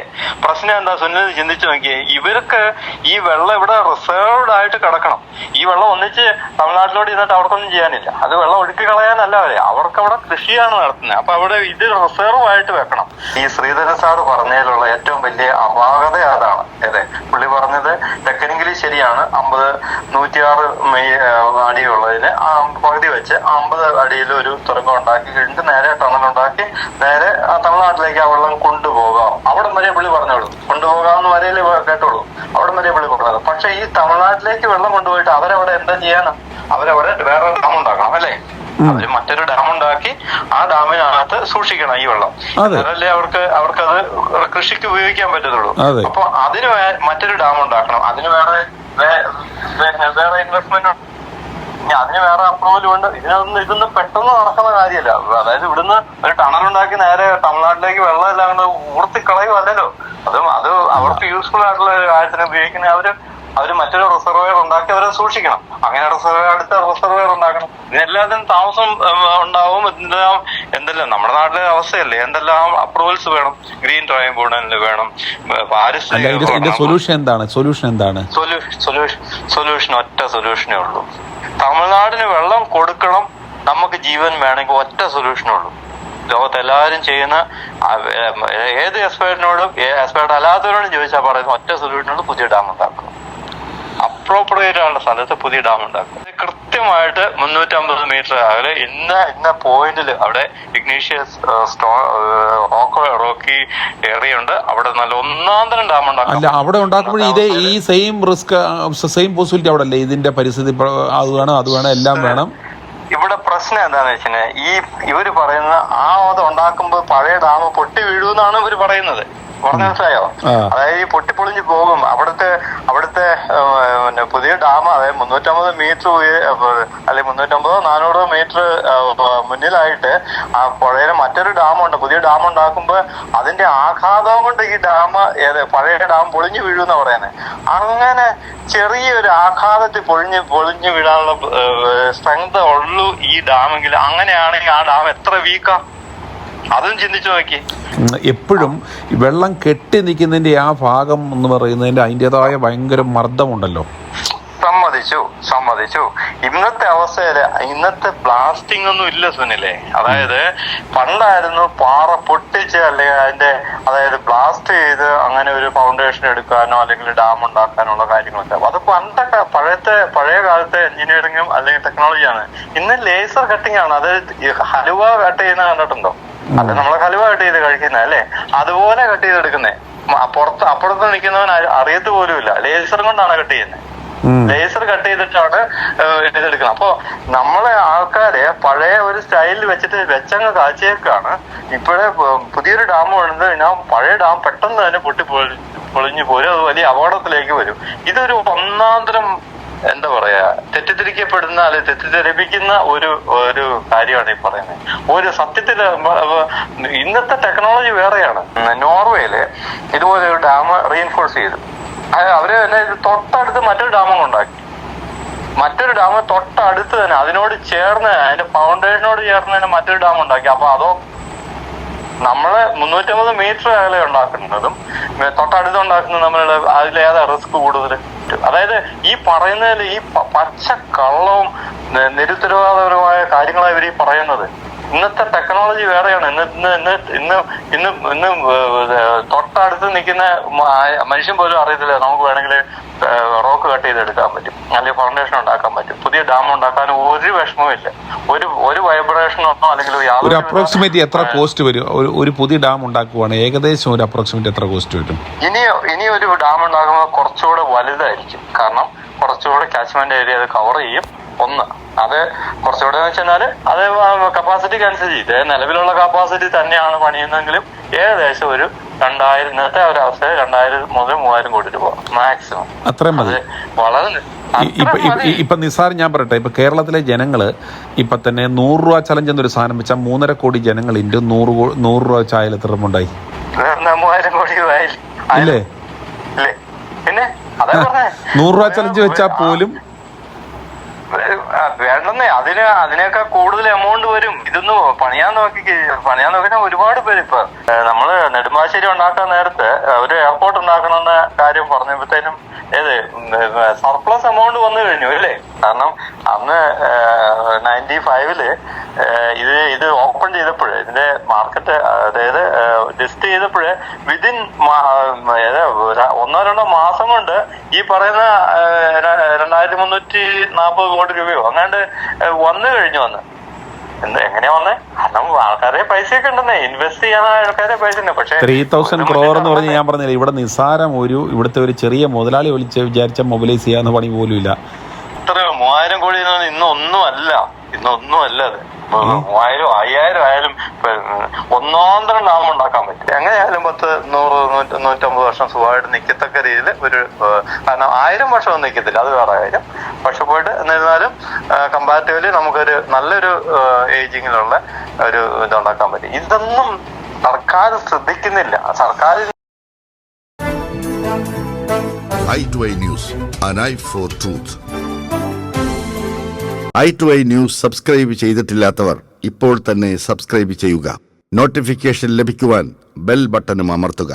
പ്രശ്നം എന്താ സുനിൽ ചിന്തിച്ചു നോക്കിയേ, ഇവർക്ക് ഈ വെള്ളം ഇവിടെ റിസർവ്ഡ് ആയിട്ട് കിടക്കണം. ഈ വെള്ളം ഒന്നിച്ച് തമിഴ്നാട്ടിലോട്ട് ചെന്നിട്ട് അവർക്കൊന്നും ചെയ്യാനില്ല. അത് വെള്ളം ഒഴുക്കി കളയാനല്ല അവർക്ക് അവിടെ കൃഷിയാണ് നടത്തുന്നത്. അപ്പൊ അവിടെ ഇത് റിസർവ് ആയിട്ട് വെക്കണം. ഈ ശ്രീധരൻ സാറ് പറഞ്ഞതിലുള്ള ഏറ്റവും വലിയ അപാകത അതാണ്. അതെ, പുള്ളി പറഞ്ഞത് ടെക്നിക്കലി ശരിയാണ്. 106 അടിയുള്ളതിന് പകുതി വെച്ച് 50 അടിയിൽ ഒരു തുറങ്കം ഉണ്ടാക്കി കഴിഞ്ഞിട്ട് നേരെ ടണലുണ്ടാക്കി നേരെ തമിഴ്നാട്ടിലേക്ക് ആ വെള്ളം കൊണ്ടുപോകാം. അവിടെ വരെ പുള്ളി പറഞ്ഞോളൂ, കൊണ്ടുപോകാമെന്ന് വരെയല്ലേ കേട്ടോളൂ, അവിടെ വരെ പുള്ളി പറഞ്ഞത്. പക്ഷെ ഈ തമിഴ്നാട്ടിലേക്ക് വെള്ളം കൊണ്ടുപോയിട്ട് അവരവിടെ എന്താ ചെയ്യാനാ? അവരവിടെ വേറെ ഡാം ഉണ്ടാക്കണം അല്ലേ? അവര് മറ്റൊരു ഡാം ഉണ്ടാക്കി ആ ഡാമിനകത്ത് സൂക്ഷിക്കണം ഈ വെള്ളം. അതല്ലേ അവർക്കത് കൃഷിക്ക് ഉപയോഗിക്കാൻ പറ്റത്തുള്ളൂ. അപ്പൊ അതിന് മറ്റൊരു ഡാം ഉണ്ടാക്കണം, അതിന് വേറെ ഇൻവെസ്റ്റ്മെന്റ്, അതിന് വേറെ അപ്രൂവലും ഉണ്ട്. ഇതൊന്നും പെട്ടെന്ന് നടക്കുന്ന കാര്യമല്ല. അതായത് ഇവിടുന്ന് ഒരു ടണലുണ്ടാക്കി നേരെ തമിഴ്നാട്ടിലേക്ക് വെള്ളം എല്ലാം കൊണ്ട് ഊർത്തിക്കളയുമല്ലോ. അത് അവർക്ക് യൂസ്ഫുൾ ആയിട്ടുള്ള ഒരു കാര്യത്തിന് ഉപയോഗിക്കുന്ന അവര് മറ്റൊരു റിസർവയർ ഉണ്ടാക്കി അവരെ സൂക്ഷിക്കണം. അങ്ങനെ അടുത്ത റിസർവയർ ഉണ്ടാക്കണം. ഇതിനെല്ലാത്തിനും താമസം ഉണ്ടാവും. എന്തെല്ലാം നമ്മുടെ നാട്ടിലെ അവസ്ഥയല്ലേ, എന്തെല്ലാം അപ്രൂവൽസ് വേണം, ഗ്രീൻ ട്രൈബ്യൂണലിന് വേണം, സൊല്യൂഷൻ എന്താണ്? സൊല്യൂഷൻ ഒറ്റ സൊല്യൂഷനേ ഉള്ളൂ. തമിഴ്നാടിന് വെള്ളം കൊടുക്കണം, നമുക്ക് ജീവൻ വേണമെങ്കിൽ ഒറ്റ സൊല്യൂഷനേ ഉള്ളൂ. ലോകത്ത് എല്ലാവരും ചെയ്യുന്ന ഏത് എക്സ്പേർട്ടിനോടും എക്സ്പേർട്ട് അല്ലാത്തവരോടും ചോദിച്ചാൽ പറയുന്ന ഒറ്റ സൊല്യൂഷനോട് പുതിയ ഡാം ഉണ്ടാക്കണം. അപ്രോപ്രിയേറ്റ് ആയുള്ള സ്ഥലത്ത് പുതിയ ഡാം ഉണ്ടാക്കും. കൃത്യമായിട്ട് 350 മീറ്റർ അകലെ ഇന്ന പോയിന്റിൽ അവിടെ ഇഗ്നീഷ്യസ് റോക്കി ഏരിയ ഉണ്ട്. അവിടെ നല്ല ഒന്നാന്തരം ഡാം ഉണ്ടാക്കും. അല്ല, അവിടെ ഉണ്ടാക്കുമ്പോൾ ഈ സെയിം പോസിബിലിറ്റി അവിടെ അല്ലേ? ഇതിന്റെ പരിസ്ഥിതി അത് വേണം എല്ലാം വേണം. ഇവിടെ പ്രശ്നം എന്താന്ന് വെച്ചാൽ ഇവര് പറയുന്ന അത് ഉണ്ടാക്കുമ്പോ പഴയ ഡാം പൊട്ടി വീഴുമെന്നാണ് ഇവര് പറയുന്നത്. പറഞ്ഞ മനസ്സിലായോ? അതായത് ഈ പൊട്ടിപ്പൊളിഞ്ഞു പോകും. അവിടുത്തെ പുതിയ ഡാം, അതായത് 350 മീറ്റർ അല്ലെങ്കിൽ 350-400 മീറ്റർ മുന്നിലായിട്ട് ആ പുഴയിലെ മറ്റൊരു ഡാമുണ്ട്. പുതിയ ഡാം ഉണ്ടാക്കുമ്പോ അതിന്റെ ആഘാതം കൊണ്ട് ഈ ഡാം പഴയ ഡാം പൊളിഞ്ഞു വീഴുമെന്നാ പറയുന്നത്. അങ്ങനെ ചെറിയൊരു ആഘാതത്തിൽ പൊളിഞ്ഞു വീഴാനുള്ള സ്ട്രെങ്ത് ഉള്ളൂ ഈ ഡാമെങ്കിൽ. അങ്ങനെയാണെങ്കിൽ ആ ഡാം എത്ര വീക്കാ, അതും ചിന്തിച്ചു നോക്കി. എപ്പോഴും വെള്ളം കെട്ടി നിൽക്കുന്നതിന്റെ ആ ഭാഗം എന്ന് പറയുന്നതിന്റെ അതിൻ്റെതായ ഭയങ്കര മർദ്ദമുണ്ടല്ലോ. സമ്മതിച്ചു. ഇന്നത്തെ അവസ്ഥയില് ഇന്നത്തെ ബ്ലാസ്റ്റിംഗ് ഒന്നും ഇല്ല സുനിലെ. അതായത് പണ്ടായിരുന്നു പാറ പൊട്ടിച്ച് അല്ലെങ്കിൽ അതായത് ബ്ലാസ്റ്റ് ചെയ്ത് അങ്ങനെ ഒരു ഫൗണ്ടേഷൻ എടുക്കാനോ അല്ലെങ്കിൽ ഡാം ഉണ്ടാക്കാനുള്ള കാര്യങ്ങളൊക്കെ. അത് പണ്ടൊക്കെ പഴയ കാലത്തെ എഞ്ചിനീയറിംഗും അല്ലെങ്കിൽ ടെക്നോളജിയാണ്. ഇന്ന് ലേസർ കട്ടിംഗ് ആണ്. അത് ഹലുവ കട്ട് ചെയ്യുന്ന കണ്ടിട്ടുണ്ടോ? അത് നമ്മളെ ഹലുവ കട്ട് ചെയ്ത് കഴിക്കുന്ന അല്ലേ, അതുപോലെ കട്ട് ചെയ്തെടുക്കുന്നേ. അപ്പുറത്ത് നിൽക്കുന്നവൻ അറിയത്ത് പോലുമില്ല. ലേസർ കൊണ്ടാണ് കട്ട് ചെയ്യുന്നത്. ലേസർ കട്ട് ചെയ്തിട്ടാണ് ഇതെടുക്കുന്നത്. അപ്പൊ നമ്മളെ ആൾക്കാരെ പഴയ ഒരു സ്റ്റൈലിൽ വെച്ചങ്ങ് കാഴ്ചയൊക്കെയാണ്. ഇപ്പോഴേ പുതിയൊരു ഡാം വേണ്ടത് കഴിഞ്ഞാൽ പഴയ ഡാം പെട്ടെന്ന് തന്നെ പൊളിഞ്ഞു പോരും. അത് വലിയ അപകടത്തിലേക്ക് വരും. ഇതൊരു ഒന്നാന്തരം എന്താ പറയാ, തെറ്റിദ്ധരിക്കപ്പെടുന്ന അല്ലെങ്കിൽ തെറ്റിദ്ധരിപ്പിക്കുന്ന ഒരു കാര്യമാണ് ഈ പറയുന്നത്. ഒരു സത്യത്തില് ഇന്നത്തെ ടെക്നോളജി വേറെയാണ്. നോർവേയില് ഇതുപോലെ ഒരു ഡാം റീഇൻഫോഴ്സ് ചെയ്തു. അവര് തന്നെ തൊട്ടടുത്ത് മറ്റൊരു ഡാമും ഉണ്ടാക്കി. മറ്റൊരു ഡാം തൊട്ടടുത്ത് തന്നെ അതിനോട് ചേർന്ന് അതിന്റെ ഫൗണ്ടേഷനോട് ചേർന്ന് തന്നെ മറ്റൊരു ഡാം ഉണ്ടാക്കി. അപ്പൊ അതോ നമ്മള് 350 മീറ്റർ അകലെ ഉണ്ടാക്കുന്നതും തൊട്ടടുത്ത് ഉണ്ടാക്കുന്നതും തമ്മിലുള്ള അതിലേതാ റിസ്ക് കൂടുതൽ? അതായത് ഈ പറയുന്നതിൽ ഈ പച്ച കള്ളവും നിരുത്തരവാദപരമായ കാര്യങ്ങളാണ് ഇവർ ഈ പറയുന്നത്. ഇന്നത്തെ ടെക്നോളജി വേറെയാണ്. ഇന്ന് തൊട്ടടുത്ത് നിൽക്കുന്ന മനുഷ്യൻ പോലും അറിയത്തില്ല നമുക്ക് വേണമെങ്കിൽ റോക്ക് കട്ട് ചെയ്തെടുക്കാൻ പറ്റും, അല്ലെങ്കിൽ ഫൗണ്ടേഷൻ ഉണ്ടാക്കാൻ പറ്റും. പുതിയ ഡാം ഉണ്ടാക്കാൻ ഒരു വിഷമവും ഇല്ല. ഒരു വൈബ്രേഷനോ അല്ലെങ്കിൽ ഒരു അപ്രോക്സിമേറ്റ് എത്ര കോസ്റ്റ് വരും ഒരു പുതിയ ഡാം ഉണ്ടാക്കുവാണ്? ഏകദേശം ഒരു അപ്രോക്സിമേറ്റ് എത്ര കോസ്റ്റ് വരും? ഇനി ഒരു ഡാം ഉണ്ടാക്കുമ്പോൾ കുറച്ചുകൂടെ വലുതായിരിക്കും. കാരണം കുറച്ചുകൂടെ കാച്ച്മെന്റ് ഏരിയ അത് കവർ ചെയ്യും. ഒന്ന് അത് കുറച്ചുകൂടെ എന്ന് വെച്ചാൽ അത് കപ്പാസിറ്റിക്ക് അനുസരിച്ച് ഇതേ നിലവിലുള്ള കപ്പാസിറ്റി തന്നെയാണ് പണിയുന്നതെങ്കിലും ഏകദേശം ഒരു 2000 ഇന്നത്തെ ഒരവസ്ഥയിൽ 2000 മുതൽ 3000 കോടി രൂപ മാക്സിമം. അത്രയും മതി. വളരെ ഇപ്പൊ നിസാർ ഞാൻ പറയട്ടെ, ഇപ്പൊ കേരളത്തിലെ ജനങ്ങള് ഇപ്പൊ തന്നെ 100 രൂപ ചലഞ്ച് എന്നൊരു സാധനം വെച്ചാൽ 3.5 കോടി ജനങ്ങൾ 100 രൂപ ചായയിൽ എത്ര ഉണ്ടായി? 3000 കോടി ഇല്ലേ? പിന്നെ അതാ പറഞ്ഞേ 100 രൂപ ചലഞ്ച് വെച്ചാൽ പോലും വേണ്ടെന്നേ. അതിനേക്കാൾ കൂടുതൽ എമൗണ്ട് വരും. ഇതൊന്ന് പണിയാൻ നോക്കിയാൽ ഒരുപാട് പേര് ഇപ്പൊ നമ്മള് നെടുമ്പാശ്ശേരി ഉണ്ടാക്കാൻ നേരത്തെ ഒരു എയർപോർട്ട് ഉണ്ടാക്കണമെന്ന കാര്യം പറഞ്ഞപ്പോഴത്തേനും സർപ്ലസ് എമൗണ്ട് വന്നു കഴിഞ്ഞു അല്ലേ? കാരണം അന്ന് 95-ല് ഇത് ഓപ്പൺ ചെയ്തപ്പോഴേ, ഇതിന്റെ മാർക്കറ്റ് അതായത് ലിസ്റ്റ് ചെയ്തപ്പോഴേ വിതിൻ 1-2 മാസം കൊണ്ട് ഈ പറയുന്ന 2340 കോടി രൂപയോ അങ്ങാണ്ട് വന്നു കഴിഞ്ഞു. എങ്ങനെയാ വന്നേ? കാരണം ആൾക്കാരെ പൈസയൊക്കെ ഉണ്ടെന്നേ, ഇൻവെസ്റ്റ് ചെയ്യാൻ ആൾക്കാരെ പൈസ ഉണ്ട്. പക്ഷേ 3000 crore എന്ന് പറഞ്ഞ് ഞാൻ പറഞ്ഞില്ല, ഇവിടെ നിസ്സാരം ഇവിടുത്തെ ഒരു ചെറിയ മുതലാളി വിചാരിച്ച മൊബിലൈസ് ചെയ്യാവുന്ന പണി പോലും ഇല്ല. ഇത്ര 3000 കോടി ഇന്നൊന്നും അല്ല അത്. 3000 5000 ആയാലും ഒന്നാന്തരം ഡാം ഉണ്ടാക്കാൻ പറ്റും. എങ്ങനെയായാലും 10 100 150 വർഷം സുഖമായിട്ട് നിൽക്കത്തക്ക രീതിയിൽ ഒരു, കാരണം 1000 വർഷമൊന്നും നിൽക്കത്തില്ല, അത് വേറെ കാര്യം. പക്ഷെ പോയിട്ട് എന്നിരുന്നാലും കമ്പാരിറ്റീവ്ലി നമുക്കൊരു നല്ലൊരു ഏജിങ്ങിലുള്ള ഒരു ഇതുണ്ടാക്കാൻ പറ്റും. ഇതൊന്നും സർക്കാർ ശ്രദ്ധിക്കുന്നില്ല. സർക്കാർ i2i News, an eye for truth. i2i News subscribe ചെയ്തിട്ടില്ലാത്തവർ ഇപ്പോൾ തന്നെ സബ്സ്ക്രൈബ് ചെയ്യുക. നോട്ടിഫിക്കേഷൻ ലഭിക്കുവാൻ ബെൽ ബട്ടണും അമർത്തുക.